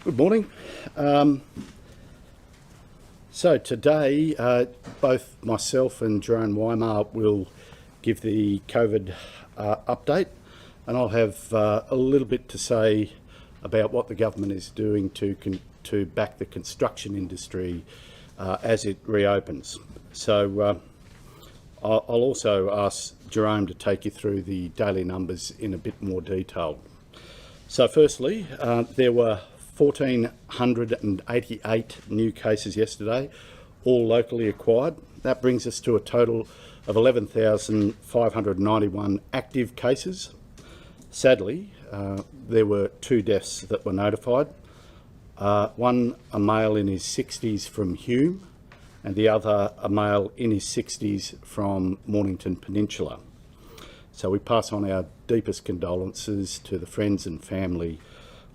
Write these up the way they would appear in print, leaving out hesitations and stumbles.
Good morning. So today, both myself and Jerome Weimar will give the COVID update, and I'll have a little bit to say about what the government is doing to back the construction industry as it reopens. So I'll also ask Jerome to take you through the daily numbers in a bit more detail. So firstly, there were 1,488 new cases yesterday, all locally acquired. That brings us to a total of 11,591 active cases. Sadly, there were 2 deaths that were notified. One, a male in his 60s from Hume, and the other, a male in his 60s from Mornington Peninsula. So we pass on our deepest condolences to the friends and family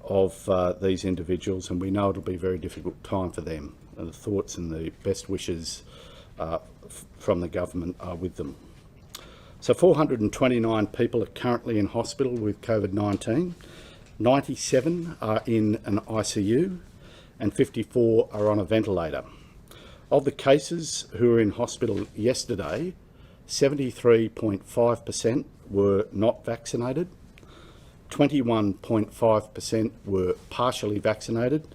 of these individuals, and we know it'll be a very difficult time for them. And the thoughts and the best wishes from the government are with them. So 429 people are currently in hospital with COVID-19. 97 are in an ICU and 54 are on a ventilator. Of the cases who were in hospital yesterday, 73.5% were not vaccinated, 21.5% were partially vaccinated,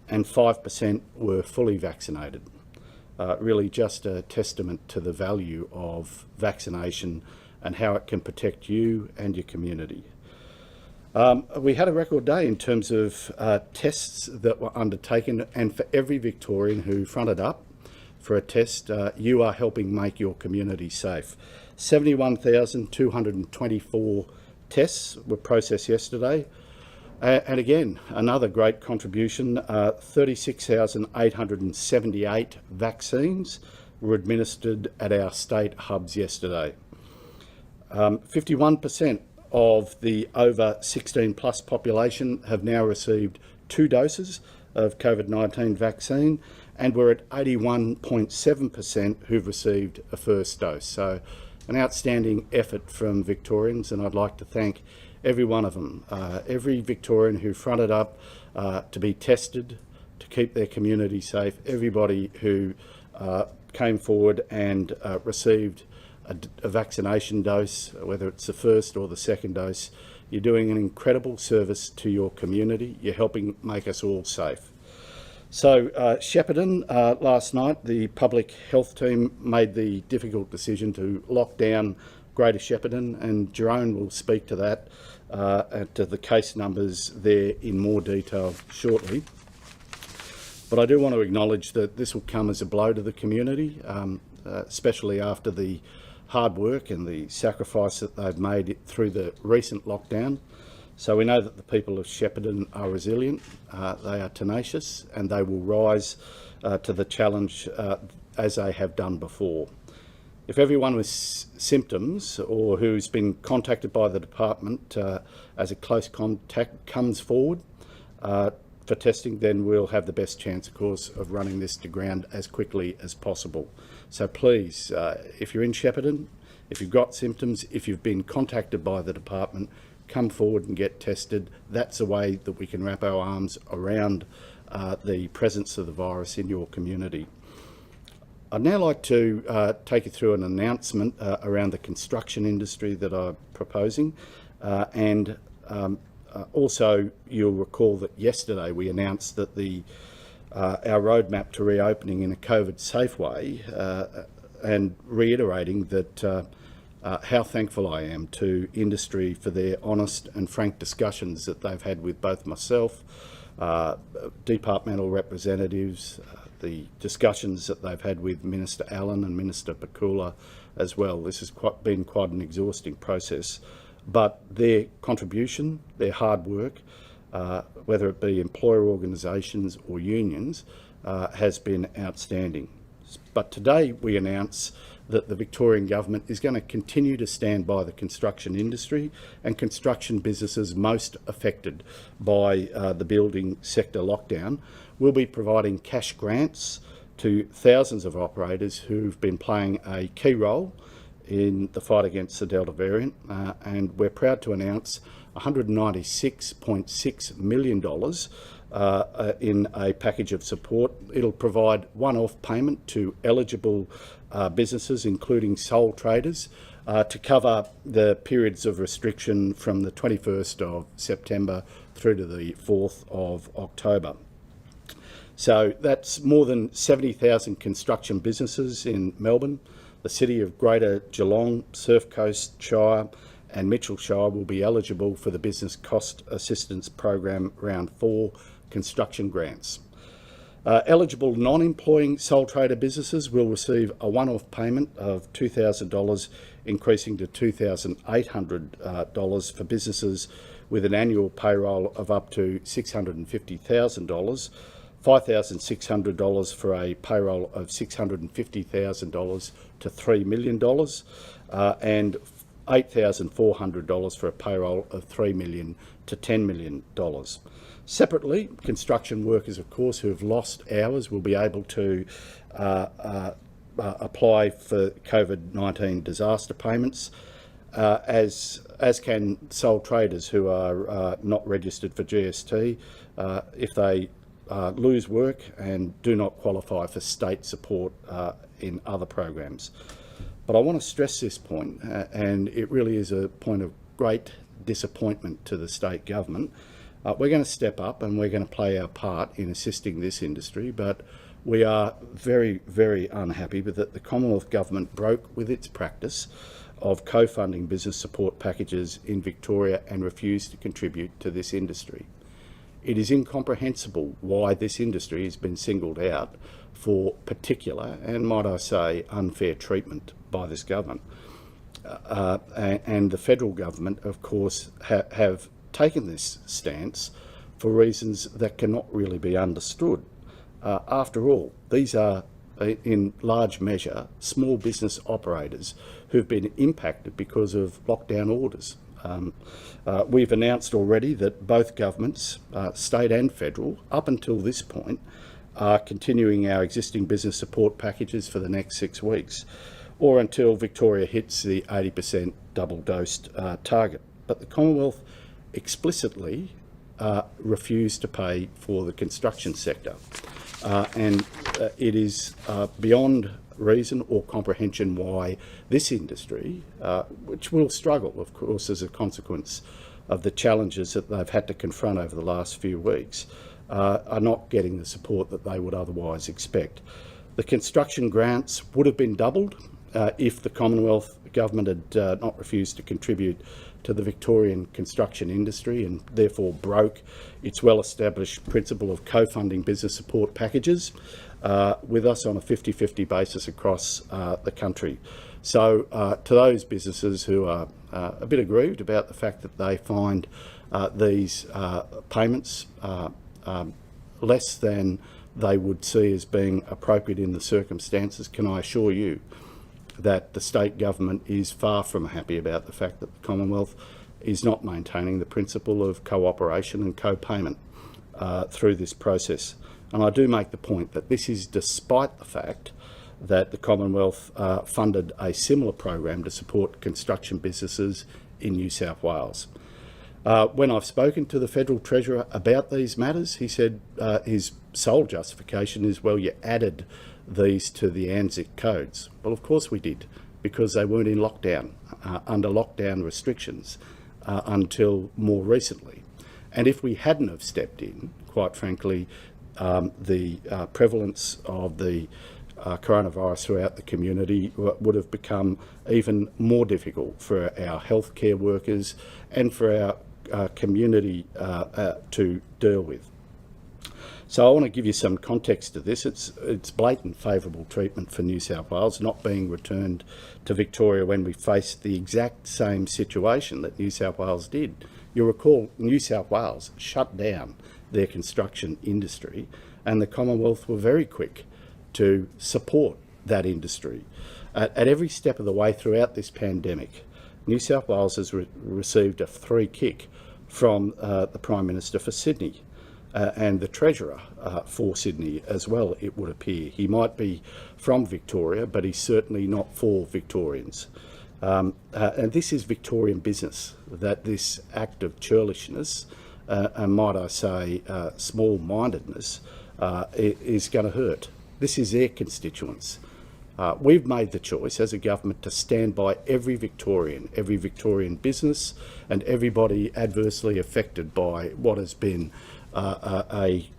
and 5% were fully vaccinated. Really just a testament to the value of vaccination and how it can protect you and your community. We had a record day in terms of tests that were undertaken, and for every Victorian who fronted up for a test, you are helping make your community safe. 71,224 tests were processed yesterday, and again, another great contribution. 36,878 vaccines were administered at our state hubs yesterday. 51% of the over 16 plus population have now received 2 doses of COVID-19 vaccine, and we're at 81.7% who've received a first dose. So an outstanding effort from Victorians, and I'd like to thank every one of them, every Victorian who fronted up to be tested, to keep their community safe, everybody who came forward and received a vaccination dose, whether it's the first or the second dose. You're doing an incredible service to your community. You're helping make us all safe. So Shepparton, last night, the public health team made the difficult decision to lock down Greater Shepparton, and Jerome will speak to that, to the case numbers there in more detail shortly. But I do want to acknowledge that this will come as a blow to the community, especially after the hard work and the sacrifice that they've made through the recent lockdown. So we know that the people of Shepparton are resilient, they are tenacious, and they will rise to the challenge as they have done before. If everyone with symptoms or who's been contacted by the department as a close contact comes forward for testing, then we'll have the best chance, of course, of running this to ground as quickly as possible. So please, if you're in Shepparton, if you've got symptoms, if you've been contacted by the department, come forward and get tested. That's a way that we can wrap our arms around the presence of the virus in your community. I'd now like to take you through an announcement around the construction industry that I'm proposing, and also you'll recall that yesterday we announced that our roadmap to reopening in a COVID-safe way, and reiterating that how thankful I am to industry for their honest and frank discussions that they've had with both myself, departmental representatives, the discussions that they've had with Minister Allen and Minister Pakula as well. This has been quite an exhausting process, but their contribution, their hard work, whether it be employer organisations or unions, has been outstanding. But today we announce that the Victorian Government is going to continue to stand by the construction industry and construction businesses most affected by the building sector lockdown. We'll be providing cash grants to thousands of operators who've been playing a key role in the fight against the Delta variant, and we're proud to announce $196.6 million in a package of support. It'll provide one-off payment to eligible businesses, including sole traders, to cover the periods of restriction from the 21st of September through to the 4th of October. So that's more than 70,000 construction businesses in Melbourne. The city of Greater Geelong, Surf Coast Shire and Mitchell Shire will be eligible for the Business Cost Assistance Program Round 4 construction grants. Eligible non-employing sole trader businesses will receive a one-off payment of $2,000, increasing to $2,800 for businesses with an annual payroll of up to $650,000, $5,600 for a payroll of $650,000 to $3 million, and $8,400 for a payroll of $3 million to $10 million. Separately, construction workers, of course, who have lost hours will be able to apply for COVID-19 disaster payments, as can sole traders who are not registered for GST if they lose work and do not qualify for state support in other programs. But I want to stress this point, and it really is a point of great disappointment to the state government. We're going to step up and we're going to play our part in assisting this industry, but we are very, very unhappy with that the Commonwealth Government broke with its practice of co-funding business support packages in Victoria and refused to contribute to this industry. It is incomprehensible why this industry has been singled out for particular and, might I say, unfair treatment by this government. And the federal government, of course, have taken this stance for reasons that cannot really be understood. After all, these are, in large measure, small business operators who've been impacted because of lockdown orders. We've announced already that both governments, state and federal, up until this point, are continuing our existing business support packages for the next 6 weeks, or until Victoria hits the 80% double-dosed target. But the Commonwealth explicitly refused to pay for the construction sector. And it is beyond reason or comprehension why this industry, which will struggle, of course, as a consequence of the challenges that they've had to confront over the last few weeks, are not getting the support that they would otherwise expect. The construction grants would have been doubled if the Commonwealth Government had not refused to contribute to the Victorian construction industry and therefore broke its well-established principle of co-funding business support packages with us on a 50-50 basis across the country. So to those businesses who are a bit aggrieved about the fact that they find these payments less than they would see as being appropriate in the circumstances, can I assure you that the state government is far from happy about the fact that the Commonwealth is not maintaining the principle of cooperation and co-payment through this process. And I do make the point that this is despite the fact that the Commonwealth funded a similar program to support construction businesses in New South Wales. When I've spoken to the Federal Treasurer about these matters, he said his sole justification is, well, you added these to the ANZIC codes. Well, of course we did, because they weren't in lockdown, under lockdown restrictions until more recently. And if we hadn't have stepped in, quite frankly, the prevalence of the coronavirus throughout the community would have become even more difficult for our healthcare workers and for our community to deal with. So I want to give you some context to this. It's blatant favourable treatment for New South Wales not being returned to Victoria when we faced the exact same situation that New South Wales did. You'll recall New South Wales shut down their construction industry, and the Commonwealth were very quick to support that industry. At every step of the way throughout this pandemic, New South Wales has received a free kick from the Prime Minister for Sydney. And the Treasurer for Sydney as well, it would appear. He might be from Victoria, but he's certainly not for Victorians. And this is Victorian business, that this act of churlishness and might I say small-mindedness, is going to hurt. This is their constituents. We've made the choice as a government to stand by every Victorian business and everybody adversely affected by what has been a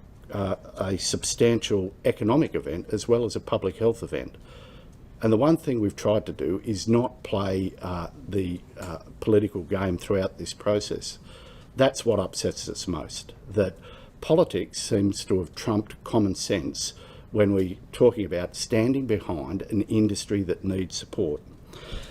substantial economic event as well as a public health event. And the one thing we've tried to do is not play the political game throughout this process. That's what upsets us most, that politics seems to have trumped common sense when we're talking about standing behind an industry that needs support.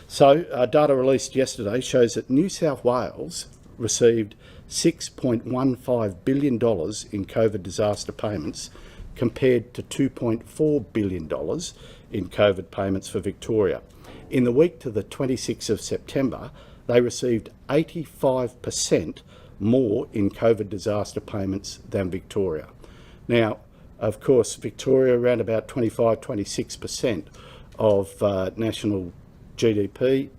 So data released yesterday shows that New South Wales received $6.15 billion in COVID disaster payments compared to $2.4 billion in COVID payments for Victoria. In the week to the 26th of September, they received 85% more in COVID disaster payments than Victoria. Now, of course, Victoria around about 25-26% of national GDP,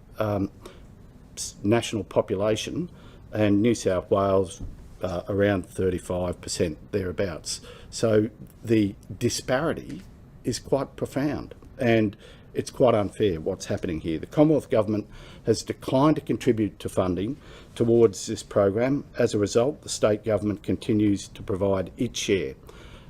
national population, and New South Wales around 35% thereabouts. So the disparity is quite profound, and it's quite unfair what's happening here. The Commonwealth Government has declined to contribute to funding towards this program. As a result, the state government continues to provide its share.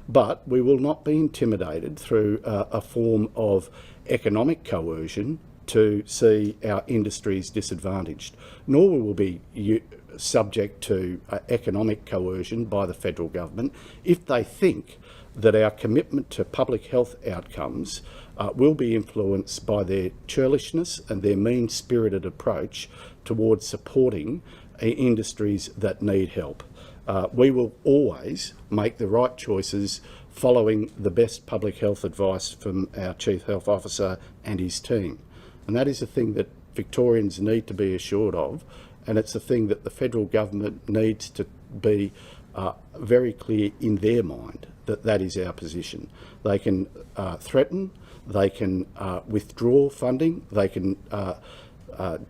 But we will not be intimidated through a form of economic coercion to see our industries disadvantaged, nor will we be subject to economic coercion by the federal government if they think that our commitment to public health outcomes will be influenced by their churlishness and their mean-spirited approach towards supporting industries that need help. We will always make the right choices following the best public health advice from our Chief Health Officer and his team. And that is a thing that Victorians need to be assured of, and it's a thing that the federal government needs to be very clear in their mind that that is our position. They can threaten, they can withdraw funding, they can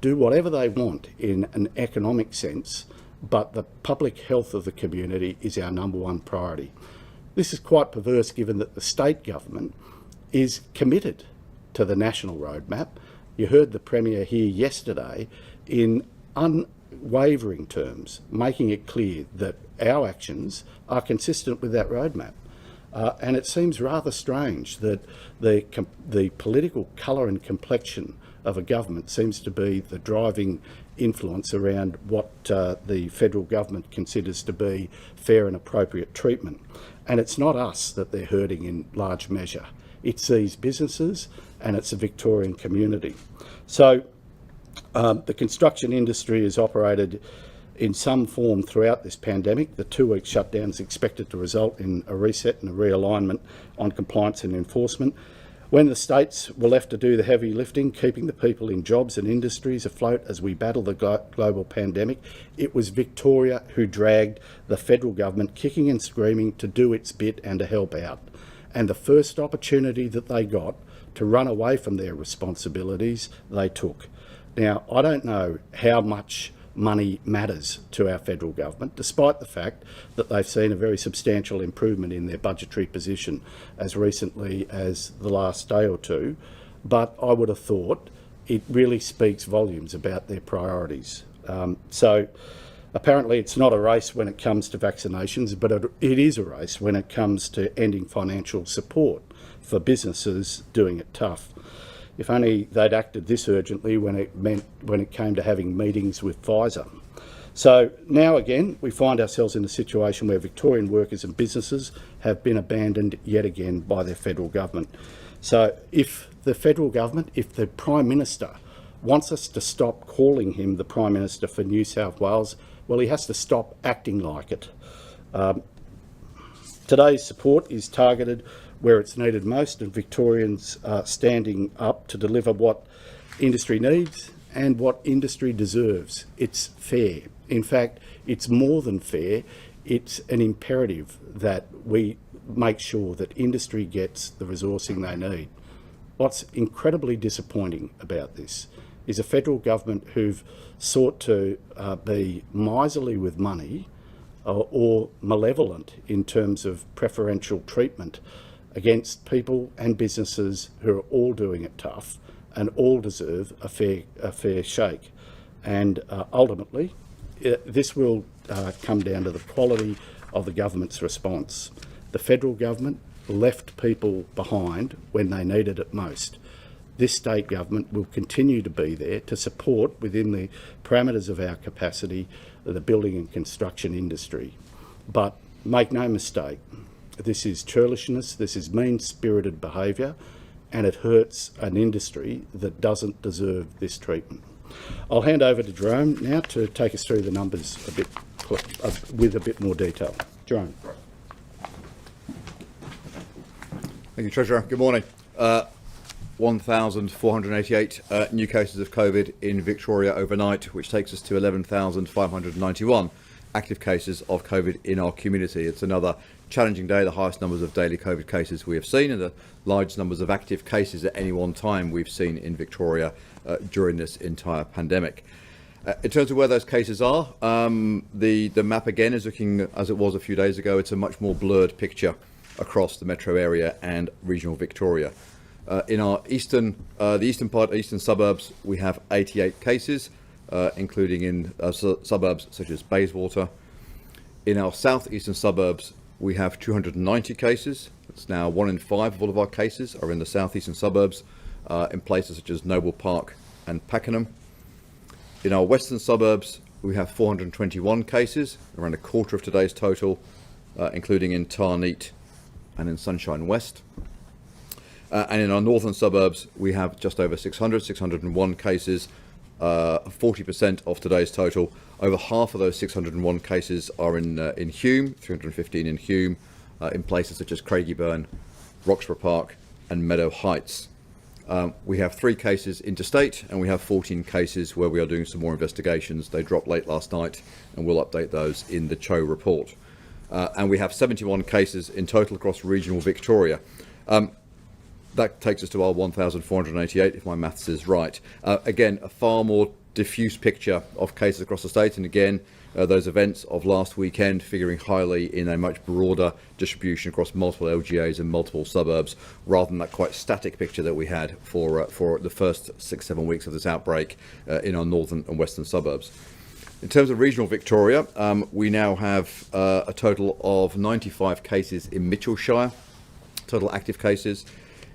do whatever they want in an economic sense, but the public health of the community is our number one priority. This is quite perverse given that the state government is committed to the national roadmap. You heard the Premier here yesterday in unwavering terms, making it clear that our actions are consistent with that roadmap. And it seems rather strange that the political colour and complexion of a government seems to be the driving influence around what the federal government considers to be fair and appropriate treatment. And it's not us that they're hurting in large measure. It's these businesses and it's a Victorian community. So the construction industry has operated in some form throughout this pandemic. The 2-week shutdown is expected to result in a reset and a realignment on compliance and enforcement. When the states were left to do the heavy lifting, keeping the people in jobs and industries afloat as we battle the global pandemic, it was Victoria who dragged the federal government kicking and screaming to do its bit and to help out. And the first opportunity that they got to run away from their responsibilities, they took. Now, I don't know how much money matters to our federal government, despite the fact that they've seen a very substantial improvement in their budgetary position as recently as the last day or two. But I would have thought it really speaks volumes about their priorities. So apparently it's not a race when it comes to vaccinations, but it is a race when it comes to ending financial support for businesses doing it tough. If only they'd acted this urgently when it came to having meetings with Pfizer. So now again, we find ourselves in a situation where Victorian workers and businesses have been abandoned yet again by their federal government. So if the federal government, if the Prime Minister wants us to stop calling him the Prime Minister for New South Wales, well, he has to stop acting like it. Today's support is targeted where it's needed most, and Victorians are standing up to deliver what industry needs and what industry deserves. It's fair. In fact, it's more than fair. It's an imperative that we make sure that industry gets the resourcing they need. What's incredibly disappointing about this is a federal government who've sought to be miserly with money or malevolent in terms of preferential treatment against people and businesses who are all doing it tough and all deserve a fair shake. And ultimately, this will come down to the quality of the government's response. The federal government left people behind when they needed it most. This state government will continue to be there to support, within the parameters of our capacity, the building and construction industry. But make no mistake, this is churlishness, this is mean-spirited behaviour, and it hurts an industry that doesn't deserve this treatment. I'll hand over to Jerome now to take us through the numbers with a bit more detail. Jerome. Thank you, Treasurer. Good morning. 1,488 new cases of COVID in Victoria overnight, which takes us to 11,591 active cases of COVID in our community. It's another challenging day, the highest numbers of daily COVID cases we have seen, and the largest numbers of active cases at any one time we've seen in Victoria during this entire pandemic. In terms of where those cases are, the map again is looking as it was a few days ago. It's a much more blurred picture across the metro area and regional Victoria. In our the eastern suburbs, we have 88 cases, including in suburbs such as Bayswater. In our southeastern suburbs, we have 290 cases. It's now 1 in 5 of all of our cases are in the southeastern suburbs, in places such as Noble Park and Pakenham. In our western suburbs, we have 421 cases, around a quarter of today's total, including in Tarneet and in Sunshine West. And in our northern suburbs, we have just over 601 cases, 40% of today's total. Over half of those 601 cases are in Hume, 315 in Hume, in places such as Craigieburn, Roxburgh Park and Meadow Heights. We have 3 cases interstate, and we have 14 cases where we are doing some more investigations. They dropped late last night, and we'll update those in the Cho report. And we have 71 cases in total across regional Victoria. That takes us to our 1,488, if my maths is right. Again, a far more diffuse picture of cases across the state, and again, those events of last weekend figuring highly in a much broader distribution across multiple LGAs and multiple suburbs, rather than that quite static picture that we had for the first 6-7 weeks of this outbreak in our northern and western suburbs. In terms of regional Victoria, we now have a total of 95 cases in Mitchellshire, total active cases.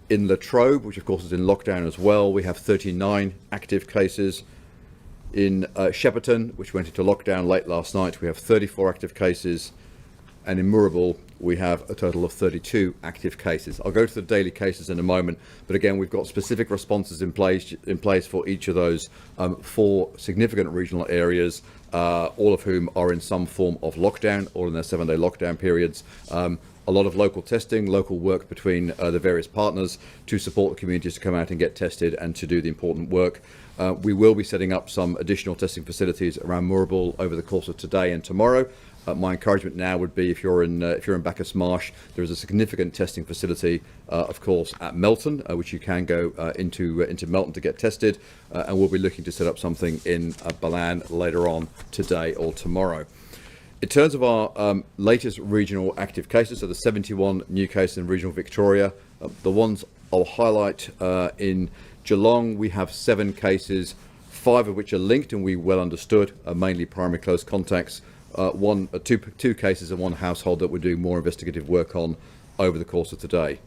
In Latrobe, which of course is in lockdown as well, we have 39 active cases. In Shepparton, which went into lockdown late last night, we have 34 active cases. And in Moorabool, we have a total of 32 active cases. I'll go to the daily cases in a moment, but again, we've got specific responses in place for each of those 4 significant regional areas, all of whom are in some form of lockdown, all in their 7-day lockdown periods. A lot of local testing, local work between the various partners to support the communities to come out and get tested and to do the important work. We will be setting up some additional testing facilities around Moorabool over the course of today and tomorrow. My encouragement now would be, if you're in Bacchus Marsh, there is a significant testing facility, of course, at Melton, which you can go into Melton to get tested, and we'll be looking to set up something in Balan later on today or tomorrow. In terms of our latest regional active cases, so the 71 new cases in regional Victoria, the ones I'll highlight in Geelong, we have 7 cases, 5 of which are linked and we well understood, mainly primary close contacts. Two cases in one household that we're doing more investigative work on over the course of today.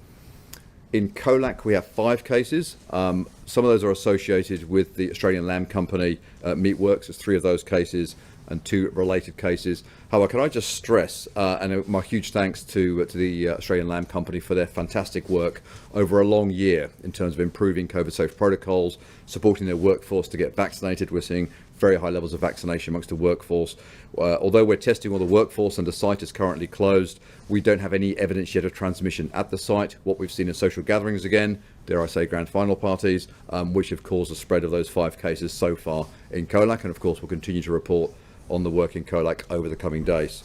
In Colac, we have 5 cases. Some of those are associated with the Australian Lamb Company Meatworks. There's 3 of those cases and 2 related cases. However, can I just stress, and my huge thanks to the Australian Lamb Company for their fantastic work over a long year in terms of improving COVID-safe protocols, supporting their workforce to get vaccinated. We're seeing very high levels of vaccination amongst the workforce. Although we're testing all the workforce and the site is currently closed, we don't have any evidence yet of transmission at the site. What we've seen is social gatherings again, dare I say grand final parties, which have caused the spread of those 5 cases so far in Colac, and of course we'll continue to report on the work in Colac over the coming days.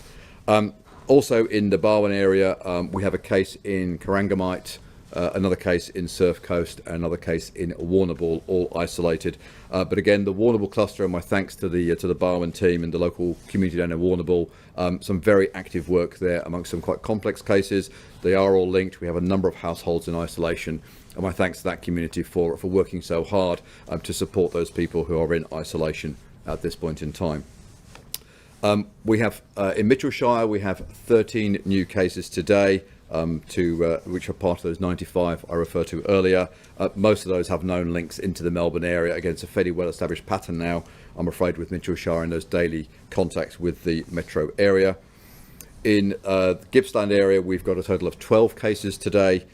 Also in the Barwon area, we have a case in Corangamite, another case in Surf Coast, and another case in Warrnambool, all isolated. But again, the Warrnambool cluster, and my thanks to the Barwon team and the local community down in Warrnambool. Some very active work there amongst some quite complex cases. They are all linked. We have a number of households in isolation, and my thanks to that community for working so hard to support those people who are in isolation at this point in time. We have in Mitchellshire, we have 13 new cases today, which are part of those 95 I referred to earlier. Most of those have known links into the Melbourne area. Again, it's a fairly well-established pattern now, I'm afraid, with Mitchellshire and those daily contacts with the metro area. In the Gippsland area, we've got a total of 12 cases today.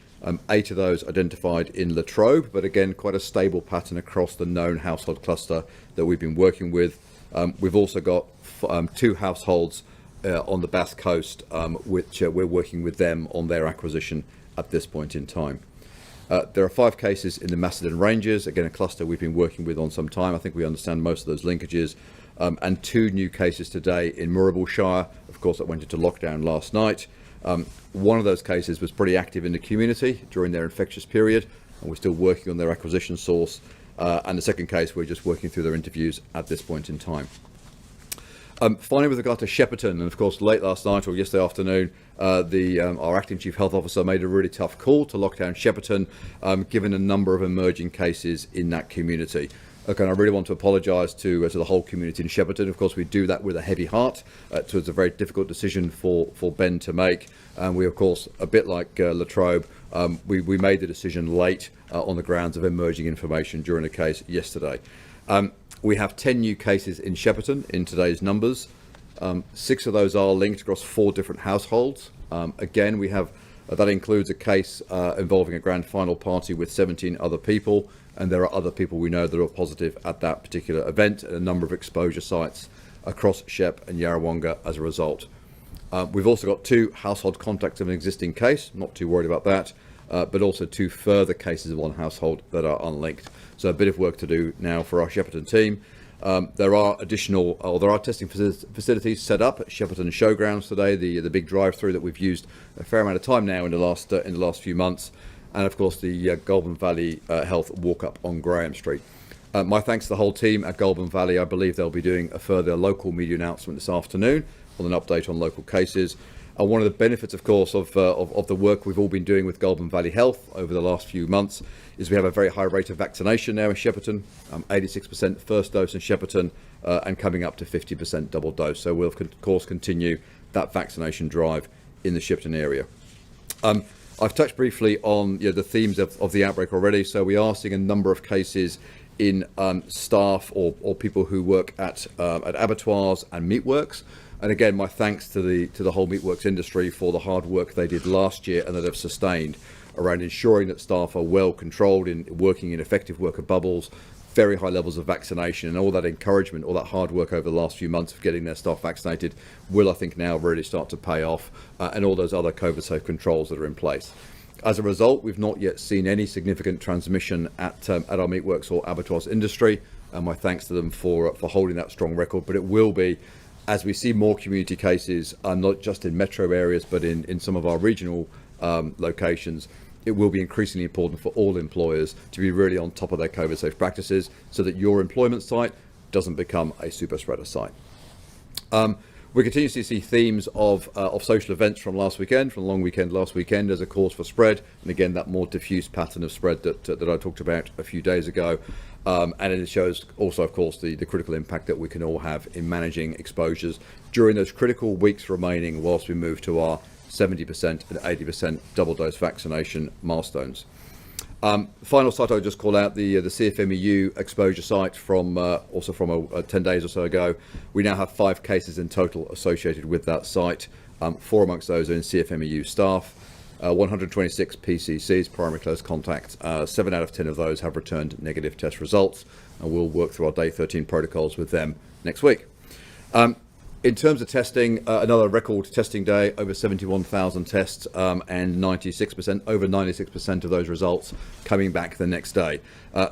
8 of those identified in Latrobe, but again, quite a stable pattern across the known household cluster that we've been working with. We've also got 2 households on the Bass Coast, which we're working with them on their acquisition at this point in time. There are 5 cases in the Macedon Ranges, again a cluster we've been working with on some time. I think we understand most of those linkages. And 2 new cases today in Mooraboolshire, of course, that went into lockdown last night. One of those cases was pretty active in the community during their infectious period, and we're still working on their acquisition source. And the second case, we're just working through their interviews at this point in time. Finally, with regard to Shepparton, and of course, late last night or yesterday afternoon, our acting chief health officer made a really tough call to lock down Shepparton, given a number of emerging cases in that community. Look, and I really want to apologise to the whole community in Shepparton. Of course, we do that with a heavy heart. So it's a very difficult decision for Ben to make. And we, of course, a bit like Latrobe, we made the decision late on the grounds of emerging information during the case yesterday. We have 10 new cases in Shepparton in today's numbers. 6 of those are linked across 4 different households. Again, we have that includes a case involving a grand final party with 17 other people, and there are other people we know that are positive at that particular event, and a number of exposure sites across Shep and Yarrawonga as a result. We've also got 2 household contacts of an existing case, not too worried about that, but also 2 further cases of one household that are unlinked. So a bit of work to do now for our Shepparton team. There are testing facilities set up at Shepparton Showgrounds today, the big drive-through that we've used a fair amount of time now in the last few months, and of course the Goulburn Valley Health walk-up on Graham Street. My thanks to the whole team at Goulburn Valley. I believe they'll be doing a further local media announcement this afternoon on an update on local cases. One of the benefits, of course, of the work we've all been doing with Goulburn Valley Health over the last few months is we have a very high rate of vaccination now in Shepparton, 86% first dose in Shepparton, and coming up to 50% double dose. So we'll, of course, continue that vaccination drive in the Shepparton area. I've touched briefly on the themes of the outbreak already. So we are seeing a number of cases in staff or people who work at abattoirs and meatworks. And again, my thanks to the whole meatworks industry for the hard work they did last year and that have sustained around ensuring that staff are well controlled in working in effective worker bubbles, very high levels of vaccination, and all that encouragement, all that hard work over the last few months of getting their staff vaccinated will, I think, now really start to pay off, and all those other COVID-safe controls that are in place. As a result, we've not yet seen any significant transmission at our meatworks or abattoirs industry, and my thanks to them for holding that strong record. But it will be, as we see more community cases, not just in metro areas, but in some of our regional locations, it will be increasingly important for all employers to be really on top of their COVID safe practices so that your employment site doesn't become a super spreader site. We continue to see themes of social events from last weekend, from the long weekend last weekend, as a cause for spread, and again that more diffuse pattern of spread that I talked about a few days ago. And it shows also, of course, the critical impact that we can all have in managing exposures during those critical weeks remaining whilst we move to our 70% and 80% double dose vaccination milestones. Final site I'll just call out, the CFMEU exposure site from 10 days or so ago. We now have 5 cases in total associated with that site. 4 amongst those are in CFMEU staff. 126 PCCs, primary close contacts. 7 out of 10 of those have returned negative test results, and we'll work through our day 13 protocols with them next week. In terms of testing, another record testing day, over 71,000 tests, and over 96% of those results coming back the next day.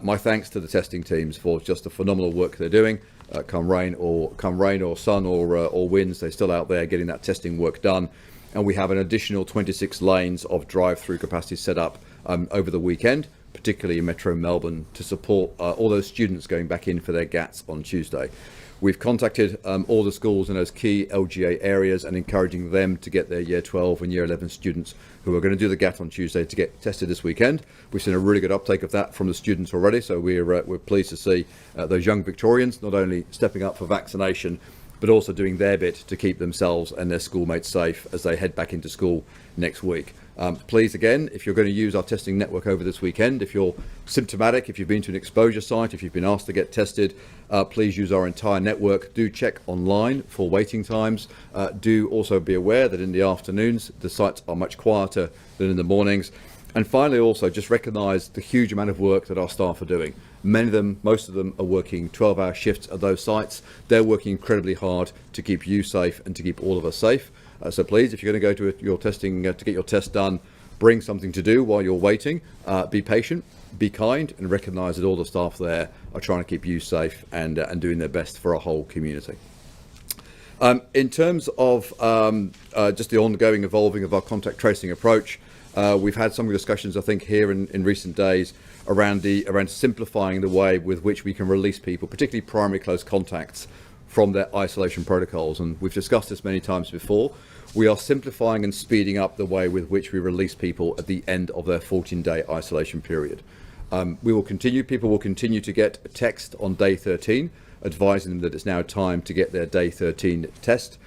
My thanks to the testing teams for just the phenomenal work they're doing. Come rain or sun or winds, they're still out there getting that testing work done. And we have an additional 26 lanes of drive-through capacity set up over the weekend, particularly in Metro Melbourne, to support all those students going back in for their GATs on Tuesday. We've contacted all the schools in those key LGA areas and encouraging them to get their Year 12 and Year 11 students who are going to do the GAT on Tuesday to get tested this weekend. We've seen a really good uptake of that from the students already, so we're pleased to see those young Victorians not only stepping up for vaccination, but also doing their bit to keep themselves and their schoolmates safe as they head back into school next week. Please, again, if you're going to use our testing network over this weekend, if you're symptomatic, if you've been to an exposure site, if you've been asked to get tested, please use our entire network. Do check online for waiting times. Do also be aware that in the afternoons, the sites are much quieter than in the mornings. And finally, also just recognise the huge amount of work that our staff are doing. Many of them, most of them, are working 12-hour shifts at those sites. They're working incredibly hard to keep you safe and to keep all of us safe. So please, if you're going to go to your testing to get your test done, bring something to do while you're waiting. Be patient, be kind, and recognise that all the staff there are trying to keep you safe and doing their best for our whole community. In terms of just the ongoing evolving of our contact tracing approach, we've had some discussions, I think, here in recent days around simplifying the way with which we can release people, particularly primary close contacts, from their isolation protocols. And we've discussed this many times before. We are simplifying and speeding up the way with which we release people at the end of their 14-day isolation period. People will continue to get a text on day 13 advising them that it's now time to get their day 13 test.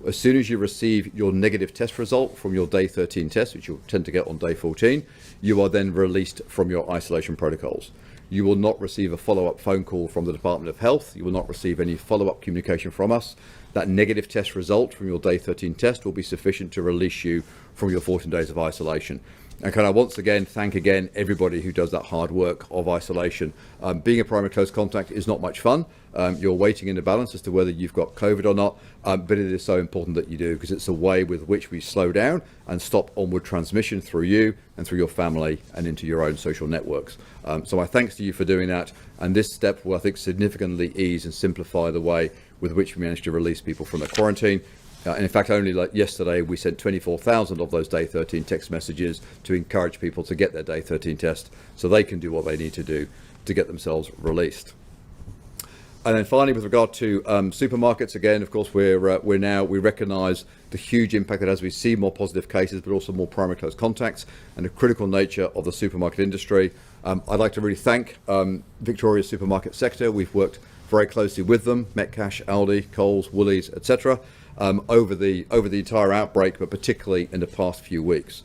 As soon as you receive your negative test result from your day 13 test, which you'll tend to get on day 14, you are then released from your isolation protocols. You will not receive a follow-up phone call from the Department of Health. You will not receive any follow-up communication from us. That negative test result from your day 13 test will be sufficient to release you from your 14 days of isolation. And can I once again thank everybody who does that hard work of isolation. Being a primary close contact is not much fun. You're waiting in the balance as to whether you've got COVID or not, but it is so important that you do, because it's a way with which we slow down and stop onward transmission through you and through your family and into your own social networks. So my thanks to you for doing that, and this step will, I think, significantly ease and simplify the way with which we manage to release people from their quarantine. And in fact, only like yesterday, we sent 24,000 of those day 13 text messages to encourage people to get their day 13 test so they can do what they need to do to get themselves released. And then finally, with regard to supermarkets, again, of course, we recognise the huge impact that as we see more positive cases, but also more primary close contacts, and the critical nature of the supermarket industry. I'd like to really thank Victoria's supermarket sector. We've worked very closely with them, Metcash, Aldi, Coles, Woolies, etc. Over the entire outbreak, but particularly in the past few weeks.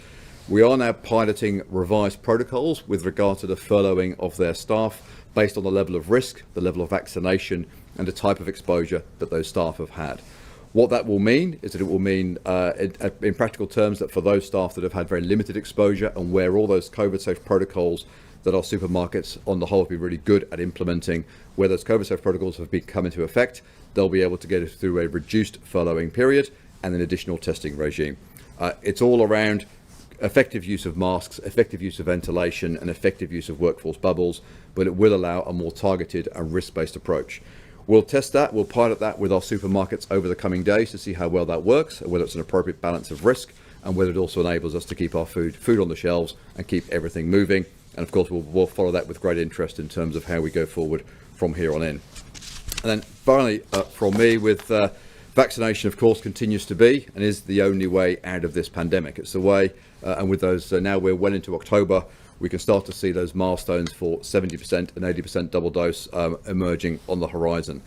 We are now piloting revised protocols with regard to the furloughing of their staff based on the level of risk, the level of vaccination, and the type of exposure that those staff have had. What that will mean is that it will mean, in practical terms, that for those staff that have had very limited exposure and where all those COVID-safe protocols that our supermarkets on the whole have been really good at implementing, where those COVID-safe protocols have come into effect, they'll be able to get through a reduced furloughing period and an additional testing regime. It's all around effective use of masks, effective use of ventilation, and effective use of workforce bubbles, but it will allow a more targeted and risk-based approach. We'll test that, we'll pilot that with our supermarkets over the coming days to see how well that works, and whether it's an appropriate balance of risk, and whether it also enables us to keep our food on the shelves and keep everything moving. And of course, we'll follow that with great interest in terms of how we go forward from here on in. And then finally, from me, with vaccination, of course, continues to be and is the only way out of this pandemic. It's the way, and with those, now we're well into October, we can start to see those milestones for 70% and 80% double dose emerging on the horizon.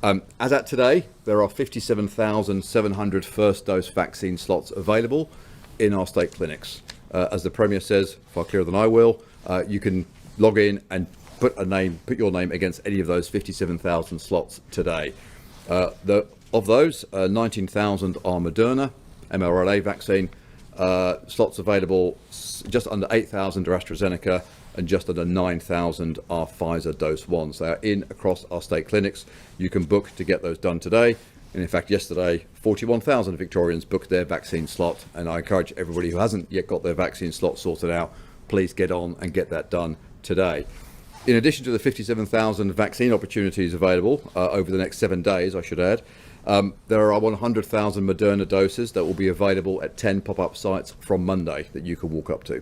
As at today, there are 57,700 first dose vaccine slots available in our state clinics. As the Premier says, far clearer than I will, you can log in and put your name against any of those 57,000 slots today. Of those, 19,000 are Moderna, mRNA vaccine, slots available, just under 8,000 are AstraZeneca, and just under 9,000 are Pfizer dose 1. So they are in across our state clinics. You can book to get those done today. And in fact, yesterday, 41,000 Victorians booked their vaccine slot. And I encourage everybody who hasn't yet got their vaccine slot sorted out, please get on and get that done today. In addition to the 57,000 vaccine opportunities available over the next 7 days, I should add, there are 100,000 Moderna doses that will be available at 10 pop-up sites from Monday that you can walk up to.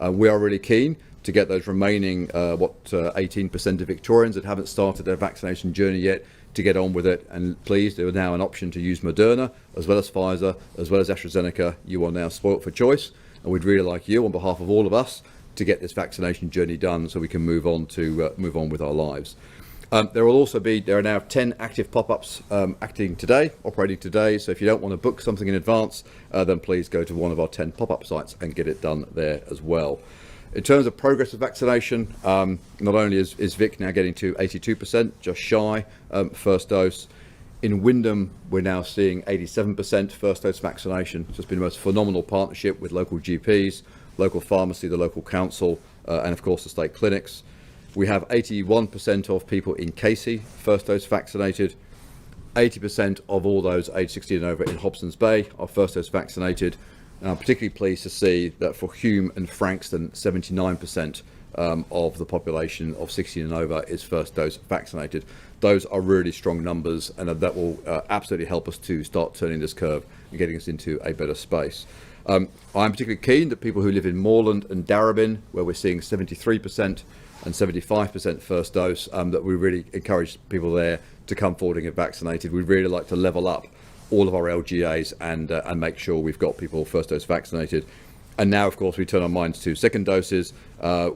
We are really keen to get those remaining 18% of Victorians that haven't started their vaccination journey yet to get on with it. And please, there is now an option to use Moderna as well as Pfizer as well as AstraZeneca. You are now spoilt for choice, and we'd really like you, on behalf of all of us, to get this vaccination journey done so we can move on with our lives. There are now 10 active pop-ups operating today. So if you don't want to book something in advance, then please go to one of our 10 pop-up sites and get it done there as well. In terms of progress of vaccination, not only is Vic now getting to 82%, just shy, first dose. In Wyndham, we're now seeing 87% first dose vaccination. So it's been the most phenomenal partnership with local GPs, local pharmacy, the local council, and of course the state clinics. We have 81% of people in Casey first dose vaccinated. 80% of all those aged 60 and over in Hobson's Bay are first dose vaccinated. And I'm particularly pleased to see that for Hume and Frankston, 79% of the population of 60 and over is first dose vaccinated. Those are really strong numbers, and that will absolutely help us to start turning this curve and getting us into a better space. I'm particularly keen that people who live in Moreland and Darebin, where we're seeing 73% and 75% first dose, that we really encourage people there to come forward and get vaccinated. We'd really like to level up all of our LGAs and make sure we've got people first dose vaccinated. And now, of course, we turn our minds to second doses,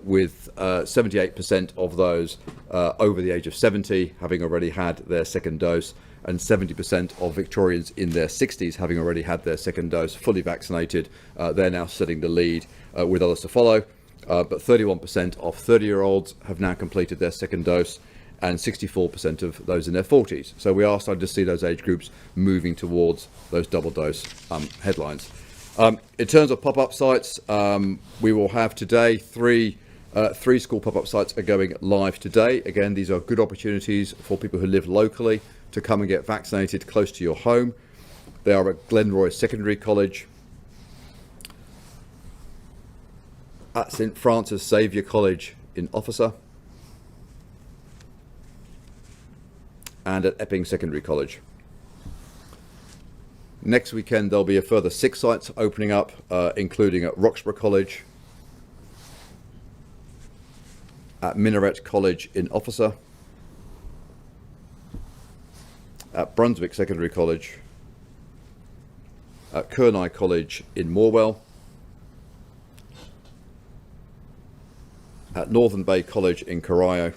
with 78% of those over the age of 70 having already had their second dose, and 70% of Victorians in their 60s having already had their second dose fully vaccinated. They're now setting the lead with others to follow. But 31% of 30-year-olds have now completed their second dose, and 64% of those in their 40s. So we are starting to see those age groups moving towards those double dose headlines. In terms of pop-up sites, we will have today three school pop-up sites are going live today. Again, these are good opportunities for people who live locally to come and get vaccinated close to your home. They are at Glenroy Secondary College, at St Francis Xavier College in Officer, and at Epping Secondary College. Next weekend there'll be a further 6 sites opening up, including at Roxburgh College, at Minaret College in Officer, at Brunswick Secondary College, at Kernigh College in Morwell, at Northern Bay College in Corio,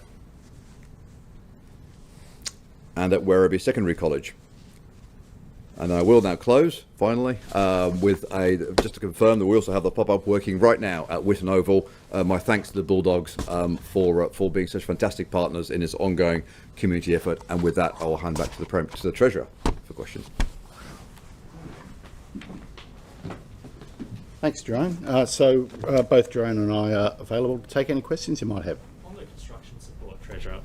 and at Werribee Secondary College. And I will now close, finally, with just to confirm that we also have the pop-up working right now at Whitton Oval. My thanks to the Bulldogs for being such fantastic partners in this ongoing community effort. And with that, I'll hand back to the Treasurer for questions. Thanks, Jerome. So both Jerome and I are available to take any questions you might have. On the construction support, Treasurer,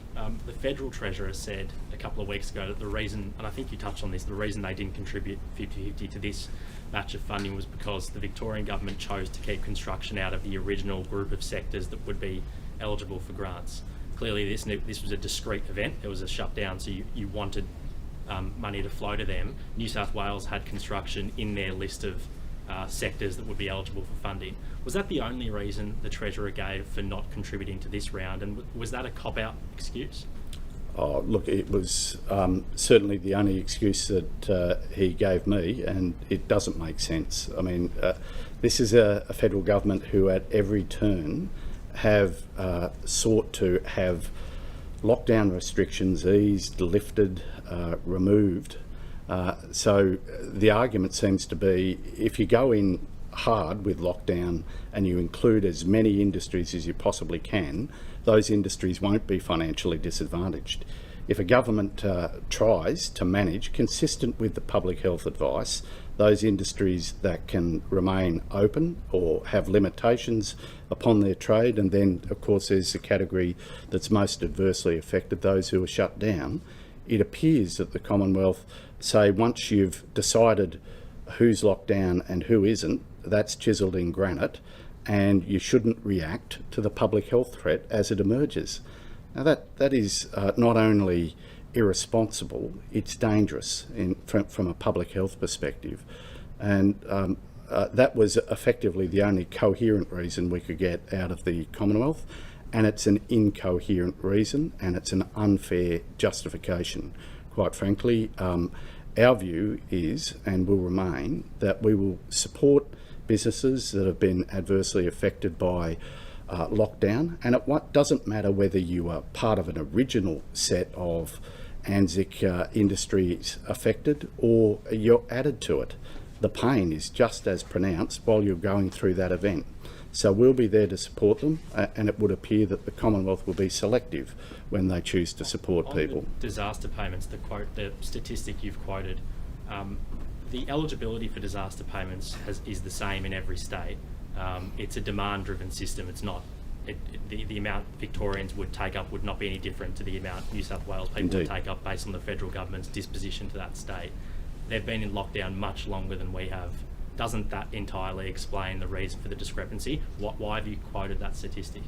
the Federal Treasurer said a couple of weeks ago that the reason, and I think you touched on this, the reason they didn't contribute 50-50 to this batch of funding was because the Victorian government chose to keep construction out of the original group of sectors that would be eligible for grants. Clearly this was a discrete event. There was a shutdown, so you wanted money to flow to them. New South Wales had construction in their list of sectors that would be eligible for funding. Was that the only reason the Treasurer gave for not contributing to this round, and was that a cop-out excuse? Oh, look, it was certainly the only excuse that he gave me, and it doesn't make sense. I mean, this is a federal government who at every turn have sought to have lockdown restrictions eased, lifted, removed. So the argument seems to be, if you go in hard with lockdown and you include as many industries as you possibly can, those industries won't be financially disadvantaged. If a government tries to manage, consistent with the public health advice, those industries that can remain open or have limitations upon their trade, and then of course there's the category that's most adversely affected, those who are shut down, it appears that the Commonwealth say once you've decided who's locked down and who isn't, that's chiselled in granite, and you shouldn't react to the public health threat as it emerges. Now that is not only irresponsible, it's dangerous from a public health perspective. And that was effectively the only coherent reason we could get out of the Commonwealth, and it's an incoherent reason, and it's an unfair justification. Quite frankly, our view is, and will remain, that we will support businesses that have been adversely affected by lockdown, and it doesn't matter whether you are part of an original set of ANZIC industries affected or you're added to it. The pain is just as pronounced while you're going through that event. So we'll be there to support them, and it would appear that the Commonwealth will be selective when they choose to support people. On the disaster payments, the statistic you've quoted, the eligibility for disaster payments is the same in every state. It's a demand-driven system. It's not. The amount Victorians would take up would not be any different to the amount New South Wales people would take up based on the federal government's disposition to that state. They've been in lockdown much longer than we have. Doesn't that entirely explain the reason for the discrepancy? Why have you quoted that statistic?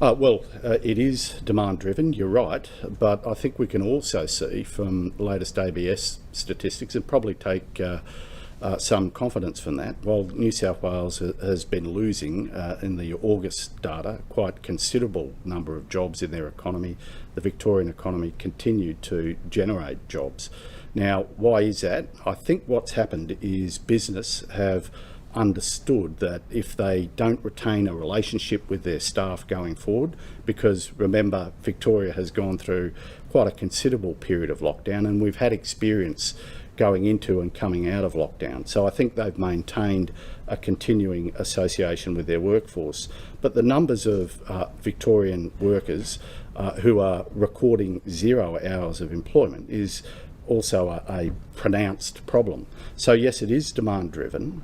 It is demand-driven, you're right, but I think we can also see from the latest ABS statistics, and probably take some confidence from that, while New South Wales has been losing in the August data quite considerable number of jobs in their economy, the Victorian economy continued to generate jobs. Now, why is that? I think what's happened is business have understood that if they don't retain a relationship with their staff going forward, because remember, Victoria has gone through quite a considerable period of lockdown, and we've had experience going into and coming out of lockdown. So I think they've maintained a continuing association with their workforce. But the numbers of Victorian workers who are recording 0 hours of employment is also a pronounced problem. So yes, it is demand driven,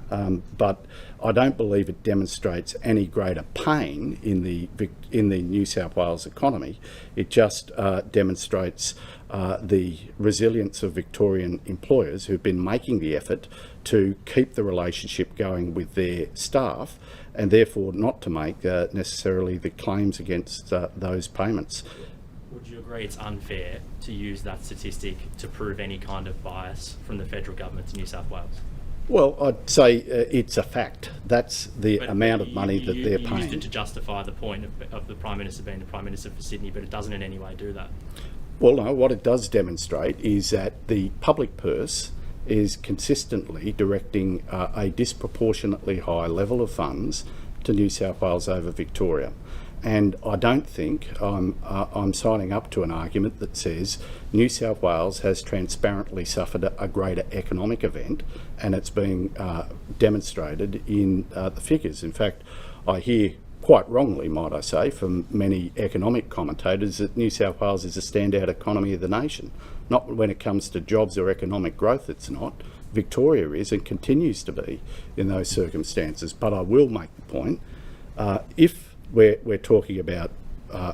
but I don't believe it demonstrates any greater pain in the New South Wales economy. It just demonstrates the resilience of Victorian employers who've been making the effort to keep the relationship going with their staff, and therefore not to make necessarily the claims against those payments. Would you agree it's unfair to use that statistic to prove any kind of bias from the federal government to New South Wales? Well, I'd say it's a fact. That's the amount of money that they're paying. You used it to justify the point of the Prime Minister being the Prime Minister for Sydney, but it doesn't in any way do that. Well, no, what it does demonstrate is that the public purse is consistently directing a disproportionately high level of funds to New South Wales over Victoria. And I don't think I'm signing up to an argument that says New South Wales has transparently suffered a greater economic event, and it's being demonstrated in the figures. In fact, I hear quite wrongly, might I say, from many economic commentators that New South Wales is a standout economy of the nation. Not when it comes to jobs or economic growth, it's not. Victoria is and continues to be in those circumstances. But I will make the point, if we're talking about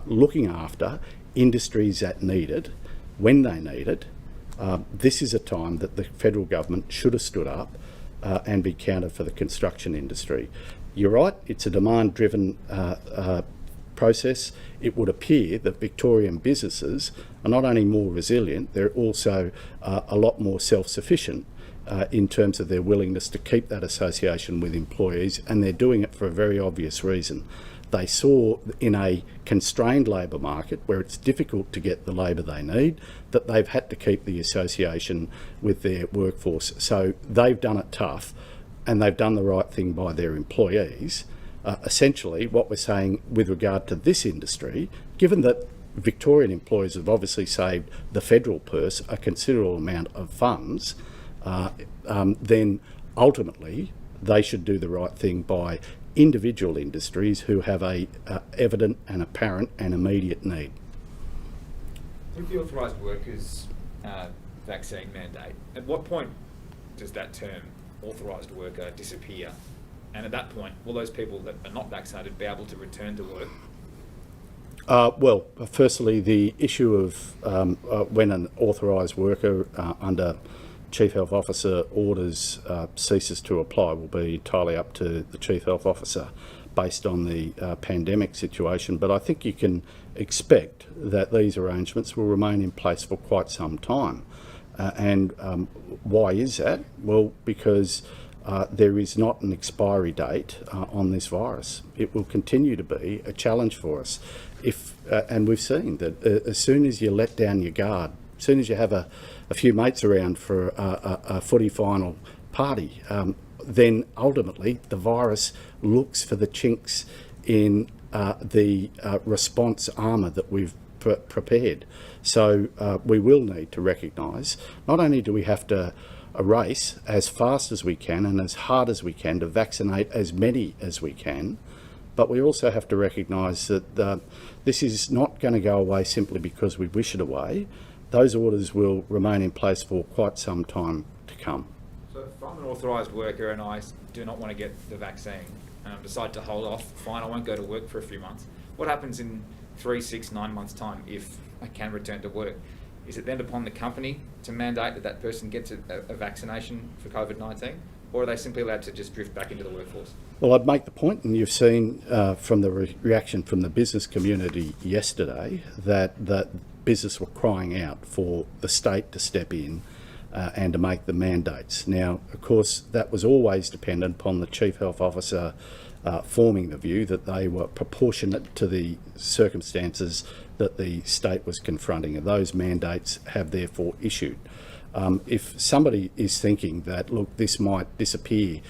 looking after industries that need it, when they need it, this is a time that the federal government should have stood up and be counted for the construction industry. You're right, it's a demand-driven process. It would appear that Victorian businesses are not only more resilient, they're also a lot more self-sufficient in terms of their willingness to keep that association with employees, and they're doing it for a very obvious reason. They saw in a constrained labour market where it's difficult to get the labour they need, that they've had to keep the association with their workforce. So they've done it tough, and they've done the right thing by their employees. Essentially, what we're saying with regard to this industry, given that Victorian employers have obviously saved the federal purse a considerable amount of funds, then ultimately they should do the right thing by individual industries who have a evident and apparent and immediate need. With the authorised workers vaccine mandate, at what point does that term authorised worker disappear? And at that point, will those people that are not vaccinated be able to return to work? Well, firstly, the issue of when an authorised worker under Chief Health Officer orders ceases to apply will be entirely up to the Chief Health Officer based on the pandemic situation. But I think you can expect that these arrangements will remain in place for quite some time. And why is that? Well, because there is not an expiry date on this virus. It will continue to be a challenge for us. And we've seen that as soon as you let down your guard, as soon as you have a few mates around for a footy final party, then ultimately the virus looks for the chinks in the response armour that we've prepared. So we will need to recognise, not only do we have to race as fast as we can and as hard as we can to vaccinate as many as we can, but we also have to recognise that this is not going to go away simply because we wish it away. Those orders will remain in place for quite some time to come. So if I'm an authorised worker and I do not want to get the vaccine and I decide to hold off, fine, I won't go to work for a few months. What happens in 3, 6, 9 months' time if I can return to work? Is it then upon the company to mandate that that person gets a vaccination for COVID-19? Or are they simply allowed to just drift back into the workforce? Well, I'd make the point, and you've seen from the reaction from the business community yesterday, that business were crying out for the state to step in and to make the mandates. Now, of course, that was always dependent upon the Chief Health Officer forming the view that they were proportionate to the circumstances that the state was confronting, and those mandates have therefore issued. If somebody is thinking that, look, this might disappear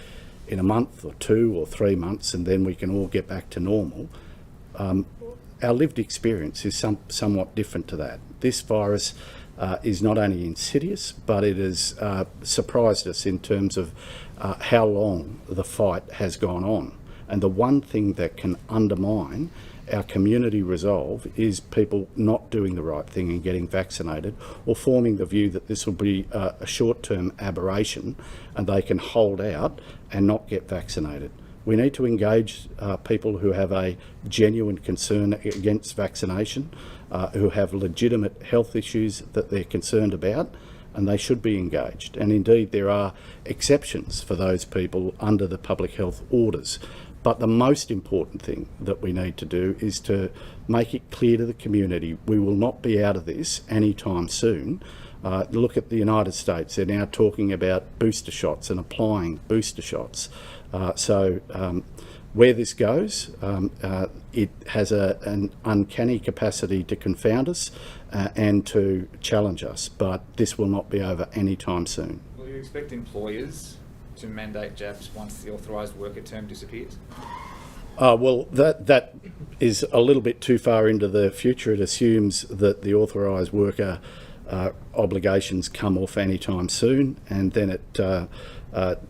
in a month or 2 or 3 months and then we can all get back to normal, our lived experience is somewhat different to that. This virus is not only insidious, but it has surprised us in terms of how long the fight has gone on. And the one thing that can undermine our community resolve is people not doing the right thing and getting vaccinated, or forming the view that this will be a short-term aberration and they can hold out and not get vaccinated. We need to engage people who have a genuine concern against vaccination, who have legitimate health issues that they're concerned about, and they should be engaged. And indeed, there are exceptions for those people under the public health orders. But the most important thing that we need to do is to make it clear to the community we will not be out of this anytime soon. Look at the United States. They're now talking about booster shots and applying booster shots. Where this goes, it has an uncanny capacity to confound us and to challenge us, but this will not be over anytime soon. Will you expect employers to mandate jabs once the authorised worker term disappears? Well, that is a little bit too far into the future. It assumes that the authorised worker obligations come off anytime soon, and then it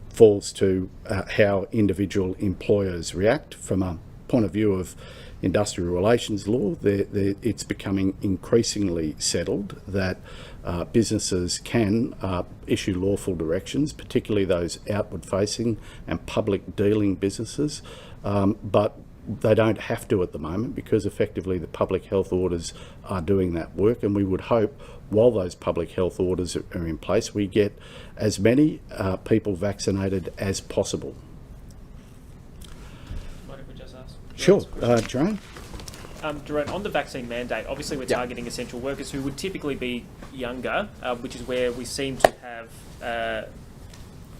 falls to how individual employers react. From a point of view of industrial relations law, it's becoming increasingly settled that businesses can issue lawful directions, particularly those outward-facing and public-dealing businesses, but they don't have to at the moment because effectively the public health orders are doing that work, and we would hope while those public health orders are in place we get as many people vaccinated as possible. Mind if we just ask? Sure, Jerome? Jerome, on the vaccine mandate, obviously we're targeting essential workers who would typically be younger, which is where we seem to have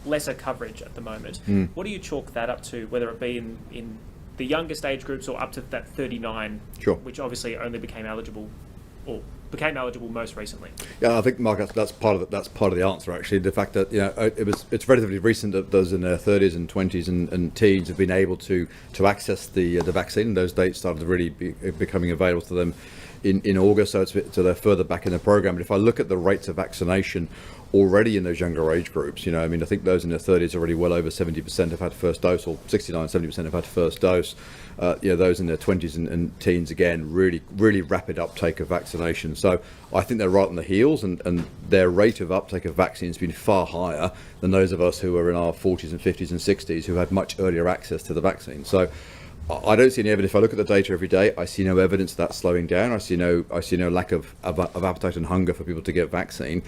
lesser coverage at the moment. What do you chalk that up to, whether it be in the youngest age groups or up to that 39, Sure. which obviously only became eligible most recently? Yeah, I think, Mark, that's part of the answer. Actually, the fact that it's relatively recent that those in their 30s and 20s and teens have been able to access the vaccine. Those dates started really becoming available to them in August, so they're further back in the program. But if I look at the rates of vaccination already in those younger age groups, I think those in their 30s already well over 70% have had first dose, or 69-70% have had first dose. Those in their 20s and teens, again, really rapid uptake of vaccination. So I think they're right on the heels, and their rate of uptake of vaccine has been far higher than those of us who are in our 40s and 50s and 60s who had much earlier access to the vaccine. So I don't see any evidence. If I look at the data every day, I see no evidence of that slowing down. I see no lack of appetite and hunger for people to get vaccine.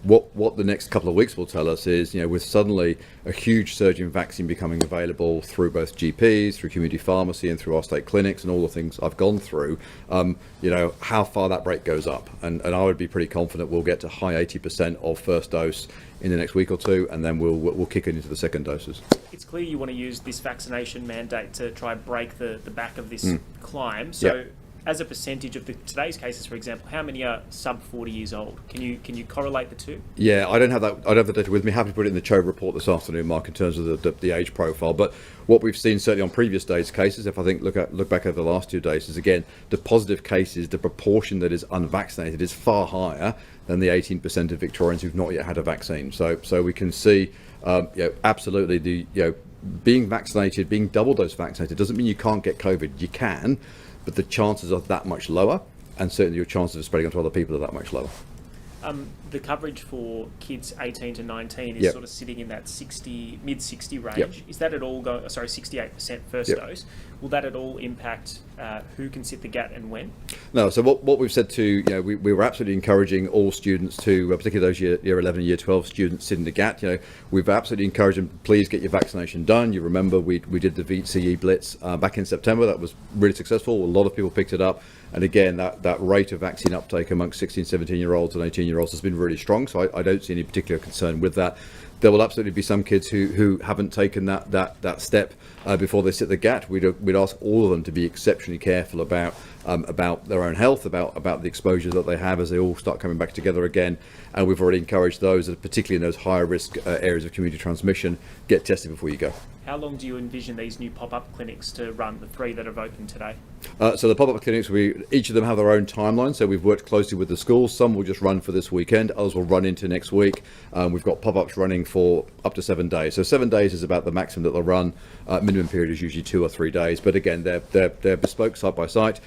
What the next couple of weeks will tell us is, with suddenly a huge surge in vaccine becoming available through both GPs, through community pharmacy, and through our state clinics, and all the things I've gone through, how far that rate goes up. And I would be pretty confident we'll get to high 80% of first dose in the next week or two, and then we'll kick it into the second doses. It's clear you want to use this vaccination mandate to try and break the back of this climb. So, as a percentage of today's cases, for example, how many are sub 40 years old? Can you correlate the two? Yeah, I don't have that. I don't have the data with me. Happy to put it in the Cho report this afternoon, Mark, in terms of the age profile. But what we've seen certainly on previous days' cases, if I think look back over the last 2 days, is again the positive cases, the proportion that is unvaccinated is far higher than the 18% of Victorians who've not yet had a vaccine. So we can see, absolutely being vaccinated, being double dose vaccinated doesn't mean you can't get COVID. You can, but the chances are that much lower, and certainly your chances of spreading onto other people are that much lower. The coverage for kids 18 to 19 is sort of sitting in that mid 60 range. Is that at all 68% first dose? Will that at all impact who can sit the GAT and when? No. So what we've said to, we were absolutely encouraging all students to, particularly those year 11 and year 12 students sitting the GAT. We've absolutely encouraged them, please get your vaccination done. You remember we did the VCE Blitz back in September. That was really successful. A lot of people picked it up. And again, that rate of vaccine uptake amongst 16, 17-year-olds and 18-year-olds has been really strong. So I don't see any particular concern with that. There will absolutely be some kids who haven't taken that step before they sit the GAT. We'd ask all of them to be exceptionally careful about their own health, about the exposure that they have as they all start coming back together again. And we've already encouraged those, particularly in those higher risk areas of community transmission, get tested before you go. How long do you envision these new pop-up clinics to run, the 3 that have opened today? So the pop-up clinics, each of them have their own timeline. So we've worked closely with the schools. Some will just run for this weekend. Others will run into next week. We've got pop-ups running for up to 7 days. So 7 days is about the maximum that they'll run. Minimum period is usually 2 or 3 days. But again, they're bespoke site by site.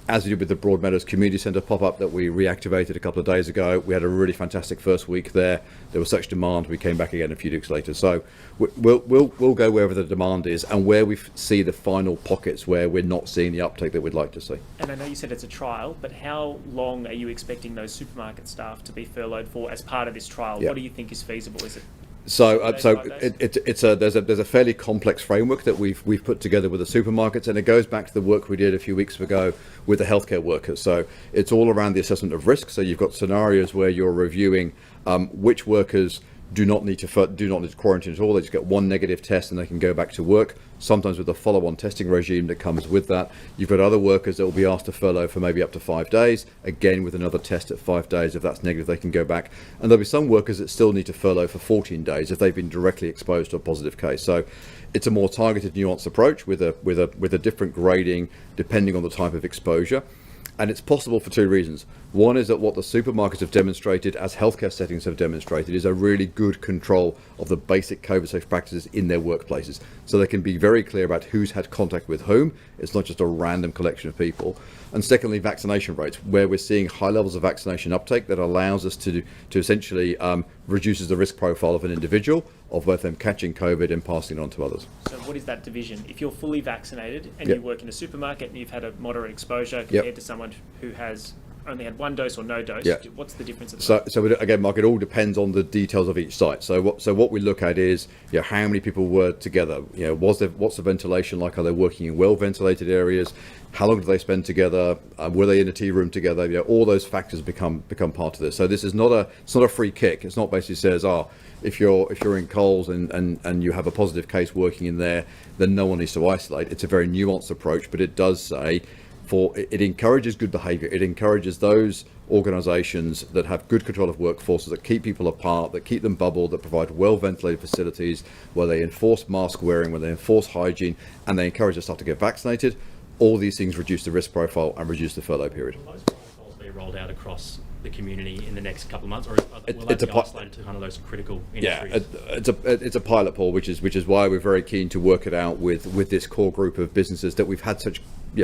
As we did with the Broadmeadows Community Centre pop-up that we reactivated a couple of days ago, we had a really fantastic first week there. There was such demand, we came back again a few weeks later. So we'll go wherever the demand is and where we see the final pockets where we're not seeing the uptake that we'd like to see. And I know you said it's a trial, but how long are you expecting those supermarket staff to be furloughed for as part of this trial? What do you think is feasible? Is it? So there's a fairly complex framework that we've put together with the supermarkets, and it goes back to the work we did a few weeks ago with the healthcare workers. So it's all around the assessment of risk. So you've got scenarios where you're reviewing which workers do not need to quarantine at all. They just get one negative test and they can go back to work, sometimes with a follow-on testing regime that comes with that. You've got other workers that will be asked to furlough for maybe up to 5 days, again with another test at 5 days. If that's negative, they can go back. And there'll be some workers that still need to furlough for 14 days if they've been directly exposed to a positive case. So it's a more targeted, nuanced approach with a different grading depending on the type of exposure. And it's possible for 2 reasons. One is that what the supermarkets have demonstrated, as healthcare settings have demonstrated, is a really good control of the basic COVID safe practices in their workplaces. So they can be very clear about who's had contact with whom. It's not just a random collection of people. And secondly, vaccination rates, where we're seeing high levels of vaccination uptake that allows us to essentially reduces the risk profile of an individual, of both them catching COVID and passing it on to others. So what is that division? If you're fully vaccinated and you work in a supermarket and you've had a moderate exposure compared to someone who has only had 1 dose or no dose, what's the difference at the moment? So again, Mark, it all depends on the details of each site. So what we look at is, how many people were together? What's the ventilation like? Are they working in well ventilated areas? How long do they spend together? Were they in a tea room together? All those factors become part of this. So this is not a free kick. It's not basically says, if you're in Coles and you have a positive case working in there, then no one needs to isolate. It's a very nuanced approach, but it does say it encourages good behaviour. It encourages those organisations that have good control of workforces, that keep people apart, that keep them bubbled, that provide well ventilated facilities, where they enforce mask wearing, where they enforce hygiene, and they encourage the staff to get vaccinated. All these things reduce the risk profile and reduce the furlough period. Will those protocols be rolled out across the community in the next couple of months, or will they be isolated to kind of those critical industries? It's a pilot, Paul, which is why we're very keen to work it out with this core group of businesses that we've had such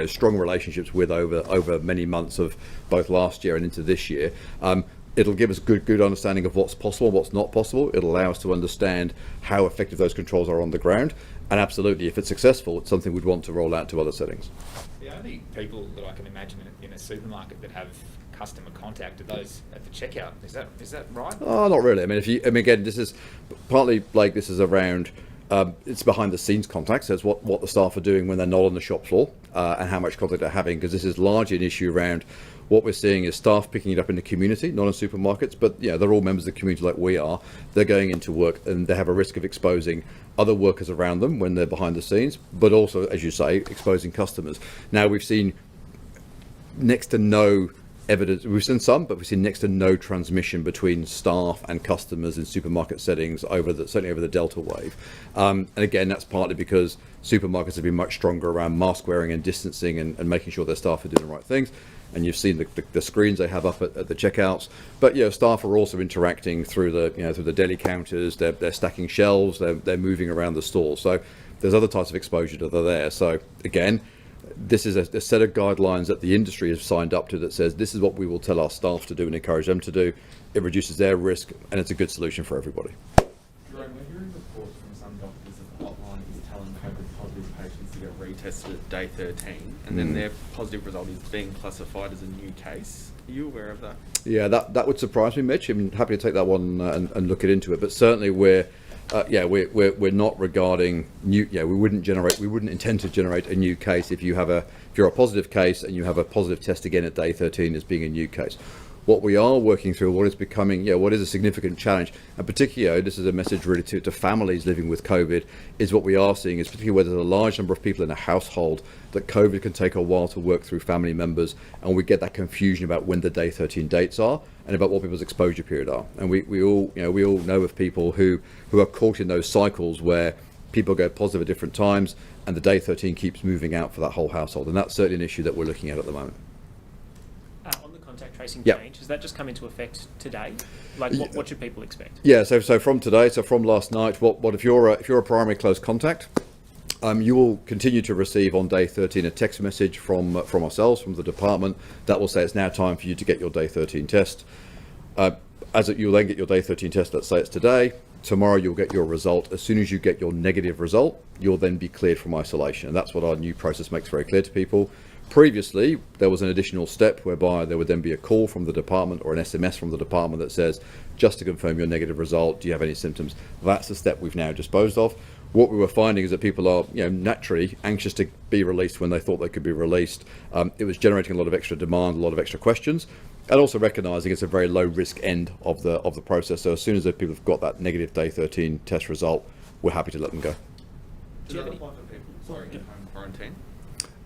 strong relationships with over many months of both last year and into this year. It'll give us good understanding of what's possible, what's not possible. It'll allow us to understand how effective those controls are on the ground. And absolutely, if it's successful, it's something we'd want to roll out to other settings. The only people that I can imagine in a supermarket that have customer contact are those at the checkout. Is that right? Oh, not really. I mean, again, this is partly like this is around. It's behind the scenes contact, so it's what the staff are doing when they're not on the shop floor and how much contact they're having, because this is largely an issue around what we're seeing is staff picking it up in the community, not in supermarkets, but they're all members of the community like we are. They're going into work and they have a risk of exposing other workers around them when they're behind the scenes, but also, as you say, exposing customers. Now, we've seen next to no evidence, we've seen some, but we've seen next to no transmission between staff and customers in supermarket settings certainly over the Delta wave. And again, that's partly because supermarkets have been much stronger around mask wearing and distancing and making sure their staff are doing the right things. And you've seen the screens they have up at the checkouts, but staff are also interacting through the deli counters. They're stacking shelves. They're moving around the store. So there's other types of exposure that are there. So again, this is a set of guidelines that the industry has signed up to that says this is what we will tell our staff to do and encourage them to do. It reduces their risk, and it's a good solution for everybody. Jerome, we're hearing reports from some doctors that the hotline is telling COVID positive patients to get retested at day 13, and then their positive result is being classified as a new case. Are you aware of that? Yeah, that would surprise me, Mitch. I'm happy to take that one and look into it. But certainly we're not regarding new. We wouldn't intend to generate a new case if you're a positive case and you have a positive test again at day 13 as being a new case. What we are working through, what is becoming, what is a significant challenge, and particularly, this is a message really to families living with COVID, is what we are seeing is particularly where there's a large number of people in a household that COVID can take a while to work through family members, and we get that confusion about when the day 13 dates are and about what people's exposure period are. And we all know of people who are caught in those cycles where people go positive at different times and the day 13 keeps moving out for that whole household, and that's certainly an issue that we're looking at the moment. On the contact tracing Yep. change, has that just come into effect today? Like, what should people expect? Yeah, so from today, so from last night, what if you're a primary close contact, you will continue to receive on day 13 a text message from ourselves, from the department, that will say it's now time for you to get your day 13 test. You'll then get your day 13 test, let's say it's today. Tomorrow you'll get your result. As soon as you get your negative result, you'll then be cleared from isolation. And that's what our new process makes very clear to people. Previously, there was an additional step whereby there would then be a call from the department or an SMS from the department that says, just to confirm your negative result, do you have any symptoms? That's the step we've now disposed of. What we were finding is that people are, naturally anxious to be released when they thought they could be released. It was generating a lot of extra demand, a lot of extra questions, and also recognising it's a very low risk end of the process. So as soon as people have got that negative day 13 test result, we're happy to let them go. Do you have any apply for people in home quarantine?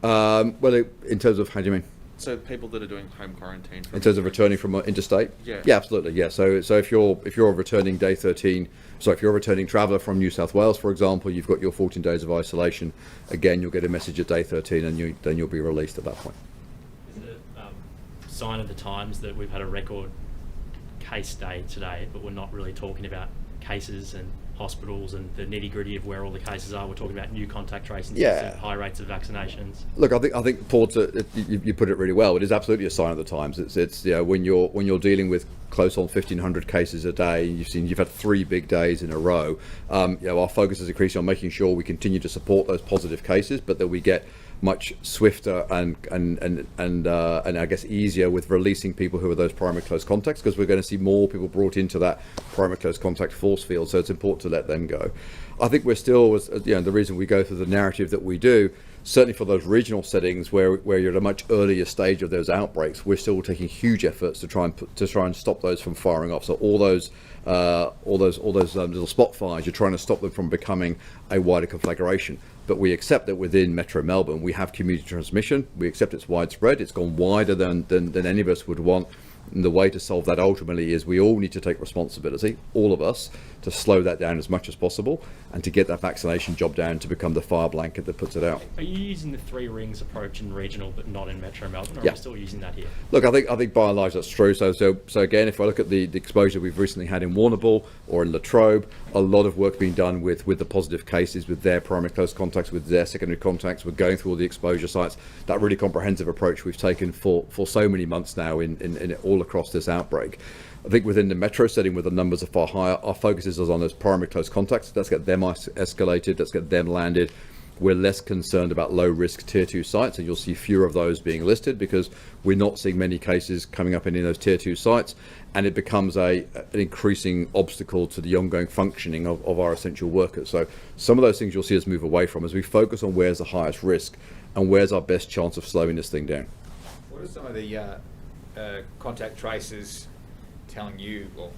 In terms of, how do you mean? So people that are doing home quarantine. In terms of returning from interstate? Yeah. Yeah, absolutely. Yeah. So if you're a returning day 13, so if you're a returning traveller from New South Wales, for example, you've got your 14 days of isolation. Again, you'll get a message at day 13, and then you'll be released at that point. Is it a sign of the times that we've had a record case day today, but we're not really talking about cases and hospitals and the nitty-gritty of where all the cases are? We're talking about new contact tracing, high rates of vaccinations. Look, I think Paul, you put it really well. It is absolutely a sign of the times. It's when you're dealing with close on 1,500 cases a day, you've had 3 big days in a row. Our focus is increasing on making sure we continue to support those positive cases, but that we get much swifter and I guess easier with releasing people who are those primary close contacts, because we're going to see more people brought into that primary close contact force field. So it's important to let them go. I think we're still, the reason we go through the narrative that we do, certainly for those regional settings where you're at a much earlier stage of those outbreaks, we're still taking huge efforts to try and stop those from firing off. So all those little spot fires, you're trying to stop them from becoming a wider conflagration. But we accept that within Metro Melbourne, we have community transmission. We accept it's widespread. It's gone wider than any of us would want. And the way to solve that ultimately is we all need to take responsibility, all of us, to slow that down as much as possible and to get that vaccination job down to become the fire blanket that puts it out. Are you using the 3 rings approach in regional but not in Metro Melbourne, or Yeah. are we still using that here? Look, I think by and large that's true. So again, if I look at the exposure we've recently had in Warrnambool or in Latrobe, a lot of work being done with the positive cases, with their primary close contacts, with their secondary contacts. We're going through all the exposure sites. That really comprehensive approach we've taken for so many months now in all across this outbreak. I think within the metro setting, where the numbers are far higher, our focus is on those primary close contacts. Let's get them escalated. Let's get them landed. We're less concerned about low-risk Tier 2 sites, and you'll see fewer of those being listed because we're not seeing many cases coming up in those Tier 2 sites, and it becomes an increasing obstacle to the ongoing functioning of our essential workers. So some of those things you'll see us move away from as we focus on where's the highest risk and where's our best chance of slowing this thing down. What are some of the contact tracers telling you, or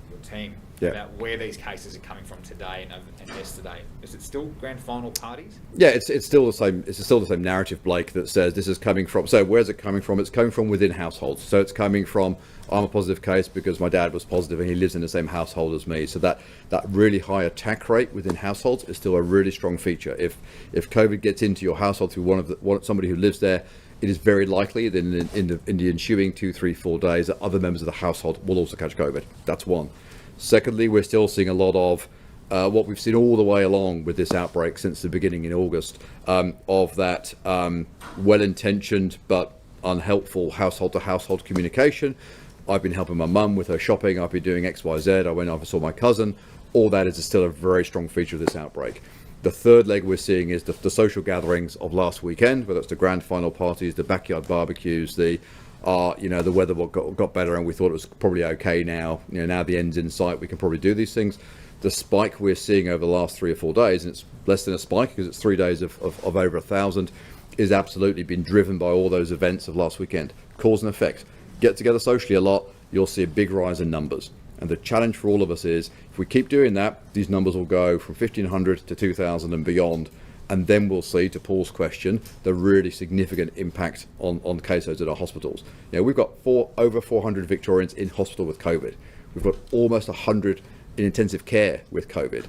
your team, about where these cases are coming from today and yesterday? Is it still grand final parties? Yeah, it's still the same. It's still the same narrative, Blake, that says this is coming from. So where's it coming from? It's coming from within households. So it's coming from, I'm a positive case because my dad was positive and he lives in the same household as me. So that really high attack rate within households is still a really strong feature. If COVID gets into your household through somebody who lives there, it is very likely that in the ensuing 2, 3, 4 days that other members of the household will also catch COVID. That's one. Secondly, we're still seeing a lot of what we've seen all the way along with this outbreak since the beginning in August, of that well-intentioned but unhelpful household-to-household communication. I've been helping my mum with her shopping. I've been doing X, Y, Z. I went over and saw my cousin. All that is still a very strong feature of this outbreak. The third leg we're seeing is the social gatherings of last weekend, whether it's the grand final parties, the backyard barbecues, the weather got better and we thought it was probably okay now. Now the end's in sight, we can probably do these things. The spike we're seeing over the last 3 or 4 days, and it's less than a spike because it's 3 days of over 1,000, is absolutely been driven by all those events of last weekend. Cause and effect. Get together socially a lot, you'll see a big rise in numbers. And the challenge for all of us is, if we keep doing that, these numbers will go from 1,500 to 2,000 and beyond. And then we'll see, to Paul's question, the really significant impact on caseloads at our hospitals. We've got over 400 Victorians in hospital with COVID. We've got almost 100 in intensive care with COVID.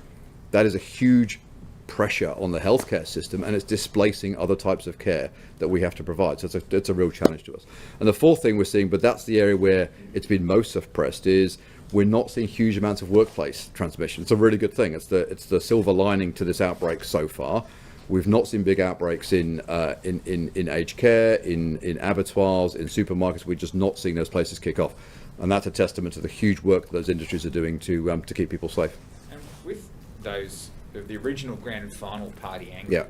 That is a huge pressure on the healthcare system, and it's displacing other types of care that we have to provide. So it's a real challenge to us. And the fourth thing we're seeing, but that's the area where it's been most suppressed, is we're not seeing huge amounts of workplace transmission. It's a really good thing. It's the silver lining to this outbreak so far. We've not seen big outbreaks in aged care, in abattoirs, in supermarkets. We're just not seeing those places kick off, and that's a testament to the huge work that those industries are doing to keep people safe. And with the original grand final party angle,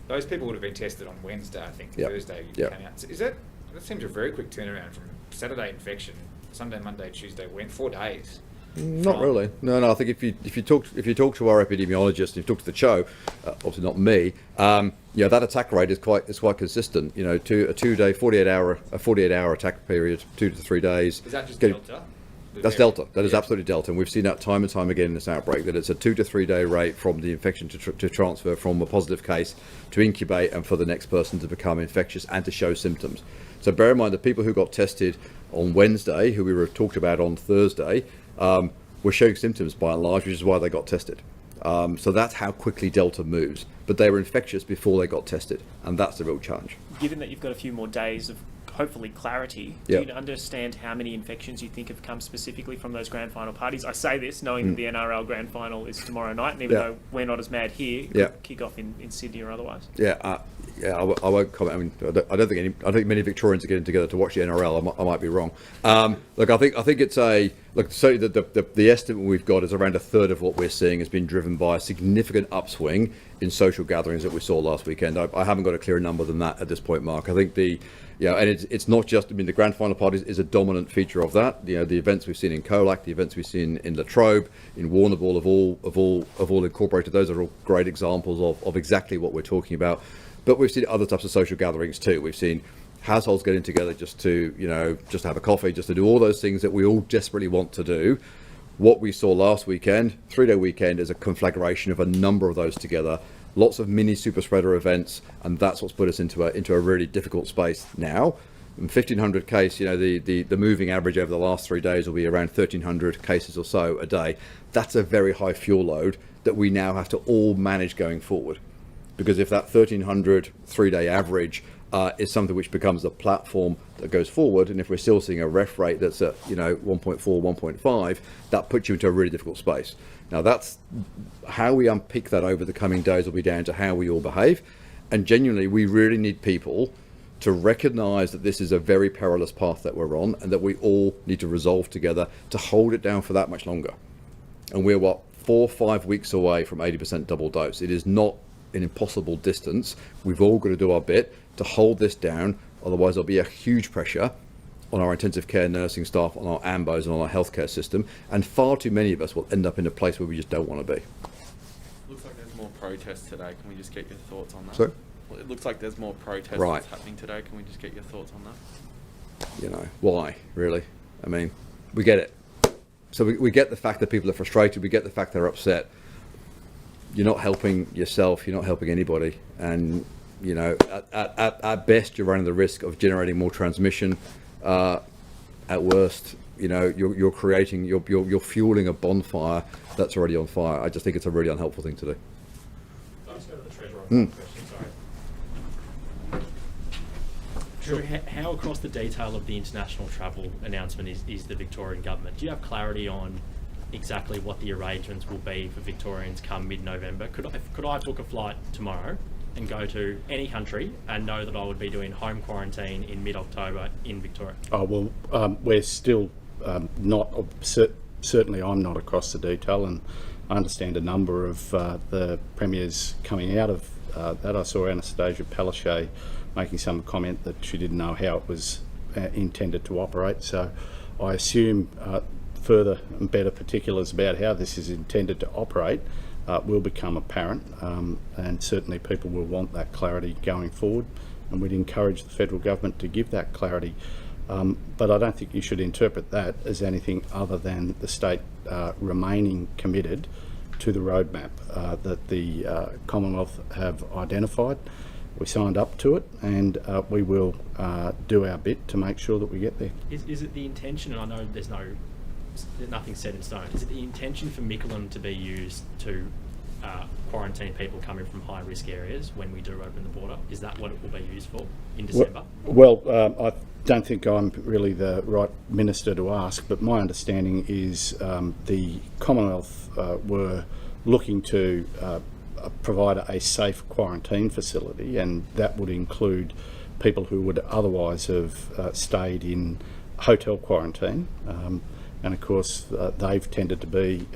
those people would have been tested on Wednesday, I think. Thursday came out. So that seems a very quick turnaround from Saturday infection, Sunday, Monday, Tuesday, 4 days. Not really. No. I think if you talk to our epidemiologist and you talk to the CHO, obviously not me, that attack rate is quite consistent. A 2-day, 48-hour attack period, 2 to 3 days. Is that just Delta? That's Delta. That is absolutely Delta, and we've seen that time and time again in this outbreak. That it's a 2 to 3 day rate from the infection to transfer from a positive case to incubate, and for the next person to become infectious and to show symptoms. So bear in mind the people who got tested on Wednesday, who we were talked about on Thursday, were showing symptoms by and large, which is why they got tested. So that's how quickly Delta moves. But they were infectious before they got tested, and that's the real challenge. Given that you've got a few more days of hopefully clarity, do you understand how many infections you think have come specifically from those grand final parties? I say this knowing that the NRL grand final is tomorrow night, and even though we're not as mad here, it could kick off in Sydney or otherwise. I won't comment. I mean, I don't think many Victorians are getting together to watch the NRL. I might be wrong. Look, I think it's certainly the estimate we've got is around a third of what we're seeing has been driven by a significant upswing in social gatherings that we saw last weekend. I haven't got a clearer number than that at this point, Mark. I think and it's not just. I mean, the grand final parties is a dominant feature of that. The events we've seen in Colac, the events we've seen in Latrobe, in Warrnambool have all incorporated. Those are all great examples of exactly what we're talking about. But we've seen other types of social gatherings too. We've seen households getting together just to have a coffee, just to do all those things that we all desperately want to do. What we saw last weekend, 3-day weekend, is a conflagration of a number of those together. Lots of mini super spreader events, and that's what's put us into a really difficult space now. 1,500 case, the moving average over the last 3 days will be around 1,300 cases or so a day. That's a very high fuel load that we now have to all manage going forward. Because if that 1,300 3-day average is something which becomes a platform that goes forward, and if we're still seeing a ref rate that's at 1.4, 1.5, that puts you into a really difficult space. Now that's how we unpick that over the coming days will be down to how we all behave, and genuinely we really need people to recognise that this is a very perilous path that we're on, and that we all need to resolve together to hold it down for that much longer. And we're 4 or 5 weeks away from 80% double dose. It is not an impossible distance. We've all got to do our bit to hold this down, otherwise there'll be a huge pressure on our intensive care nursing staff, on our AMBOs and on our healthcare system, and far too many of us will end up in a place where we just don't want to be. Looks like there's more protests today. Can we just get your thoughts on that? Sorry? Well, it looks like there's more protests Right. that's happening today. Can we just get your thoughts on that? You know, why, really? I mean, we get it. So we get the fact that people are frustrated, we get the fact they're upset. You're not helping yourself, you're not helping anybody. And, you know, at best, you're running the risk of generating more transmission. At worst, you know, you're fueling a bonfire that's already on fire. I just think it's a really unhelpful thing to do. I'll just go to the Treasurer on that question, sorry. Treasurer, how across the detail of the international travel announcement is the Victorian government? Do you have clarity on exactly what the arrangements will be for Victorians come mid-November? Could I book a flight tomorrow and go to any country and know that I would be doing home quarantine in mid-October in Victoria? Oh, well, we're still not, certainly I'm not across the detail, and I understand a number of the premiers coming out of that. I saw Anastasia Palaszczuk making some comment that she didn't know how it was intended to operate. So I assume further and better particulars about how this is intended to operate will become apparent, and certainly people will want that clarity going forward, and we'd encourage the federal government to give that clarity. But I don't think you should interpret that as anything other than the state remaining committed to the roadmap that the Commonwealth have identified. We signed up to it, and we will do our bit to make sure that we get there. Is it the intention, and I know there's nothing set in stone, is it the intention for Mickleham to be used to quarantine people coming from high risk areas when we do open the border? Is that what it will be used for in December? Well, I don't think I'm really the right minister to ask, but my understanding is the Commonwealth were looking to provide a safe quarantine facility, and that would include people who would otherwise have stayed in hotel quarantine. And of course, they've tended to be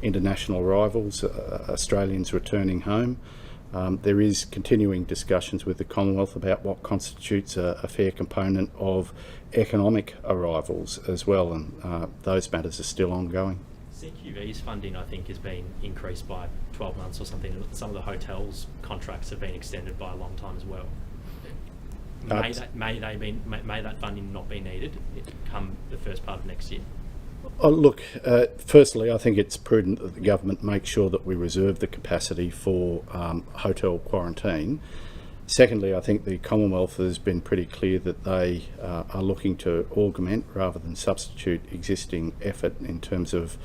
international arrivals, Australians returning home. There is continuing discussions with the Commonwealth about what constitutes a fair component of economic arrivals as well, and those matters are still ongoing. CQV's funding, I think, has been increased by 12 months or something. Some of the hotels' contracts have been extended by a long time as well. May that funding not be needed come the first part of next year? Oh, look, firstly, I think it's prudent that the government make sure that we reserve the capacity for hotel quarantine. Secondly, I think the Commonwealth has been pretty clear that they are looking to augment rather than substitute existing effort in terms of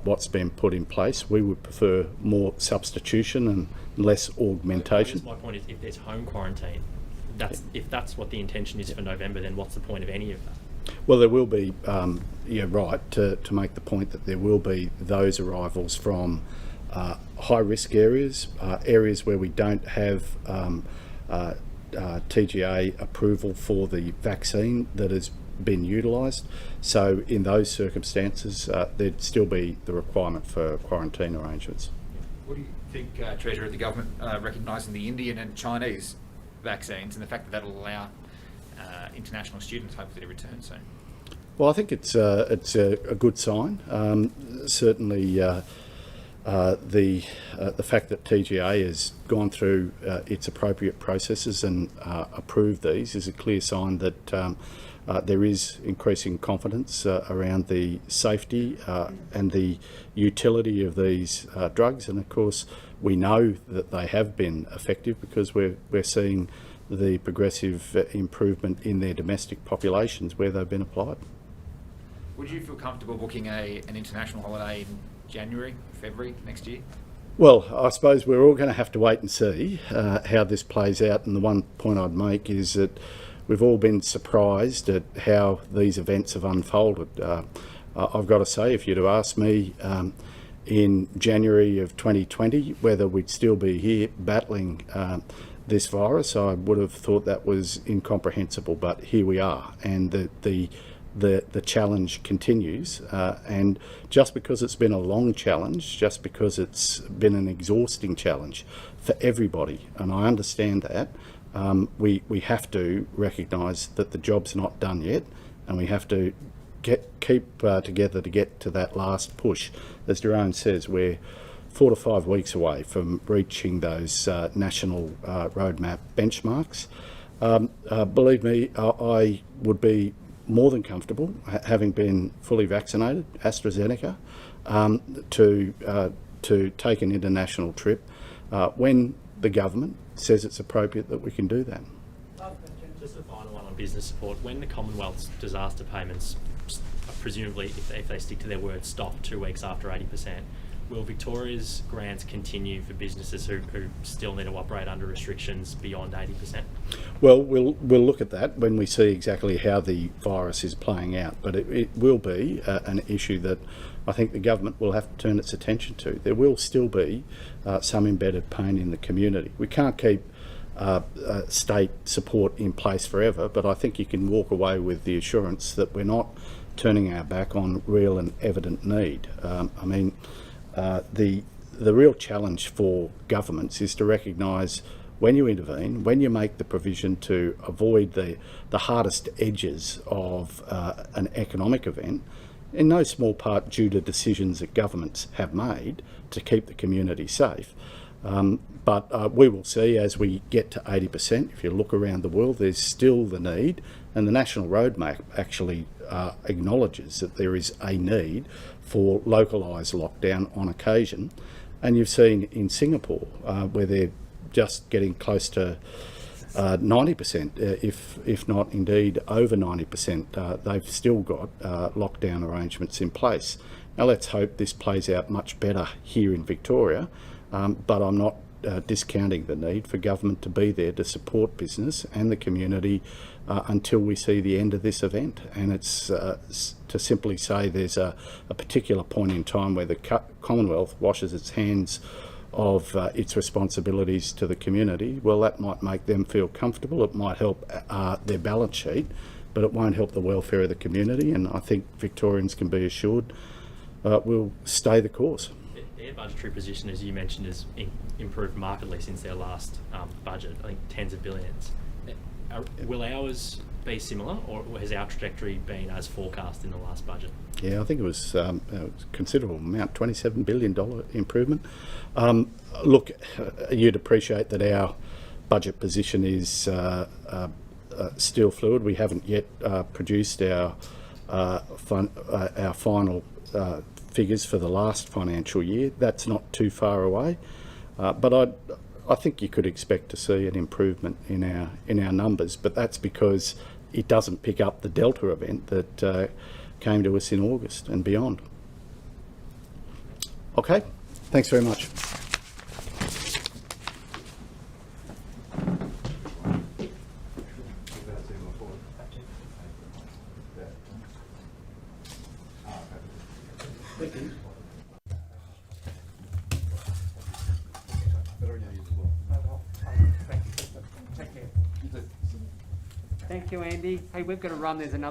what's been put in place. We would prefer more substitution and less augmentation. My point is, if there's home quarantine, if that's what the intention is for November, then what's the point of any of that? Well, there will be, you're right to make the point that there will be those arrivals from high-risk areas, areas where we don't have TGA approval for the vaccine that has been utilised. So in those circumstances, there'd still be the requirement for quarantine arrangements. What do you think, Treasurer, the government recognising the Indian and Chinese vaccines and the fact that that'll allow international students hopefully to return soon? Well, I think it's a good sign. Certainly, the fact that TGA has gone through its appropriate processes and approved these is a clear sign that there is increasing confidence around the safety and the utility of these drugs. And of course, we know that they have been effective because we're seeing the progressive improvement in their domestic populations where they've been applied. Would you feel comfortable booking an international holiday in January, February next year? Well, I suppose we're all going to have to wait and see how this plays out. And the one point I'd make is that we've all been surprised at how these events have unfolded. I've got to say, if you'd have asked me in January of 2020 whether we'd still be here battling this virus. I would have thought that was incomprehensible, but here we are, and the challenge continues. And just because it's been a long challenge, just because it's been an exhausting challenge for everybody, and I understand that, we have to recognise that the job's not done yet, and we have to keep together to get to that last push. As Jerome says, we're 4 to 5 weeks away from reaching those national roadmap benchmarks. Believe me, I would be more than comfortable, having been fully vaccinated, AstraZeneca, to take an international trip when the government says it's appropriate that we can do that. Just a final one on business support. When the Commonwealth's disaster payments, presumably if they stick to their word, stop 2 weeks after 80%, will Victoria's grants continue for businesses who still need to operate under restrictions beyond 80%? Well, we'll look at that when we see exactly how the virus is playing out, but it will be an issue that I think the government will have to turn its attention to. There will still be some embedded pain in the community. We can't keep state support in place forever, but I think you can walk away with the assurance that we're not turning our back on real and evident need. The real challenge for governments is to recognise when you intervene, when you make the provision to avoid the hardest edges of an economic event, in no small part due to decisions that governments have made to keep the community safe. But we will see as we get to 80%, if you look around the world, there's still the need, and the National Roadmap actually acknowledges that there is a need for localised lockdown on occasion. And you've seen in Singapore where they're just getting close to 90%, if not indeed over 90%. They've still got lockdown arrangements in place. Now let's hope this plays out much better here in Victoria, but I'm not discounting the need for government to be there to support business and the community until we see the end of this event. And it's to simply say there's a particular point in time where the Commonwealth washes its hands of its responsibilities to the community. Well, that might make them feel comfortable, it might help their balance sheet, but it won't help the welfare of the community, and I think Victorians can be assured we'll stay the course. Their budgetary position, as you mentioned, has improved markedly since their last budget, I think tens of billions. Will ours be similar, or has our trajectory been as forecast in the last budget? Yeah, I think it was a considerable amount, $27 billion improvement. Look, you'd appreciate that our budget position is still fluid. We haven't yet produced our final figures for the last financial year. That's not too far away, but I think you could expect to see an improvement in our numbers, but that's because it doesn't pick up the Delta event that came to us in August and beyond. Okay, thanks very much. Thank you, Andy. Hey, we've got to run. There's another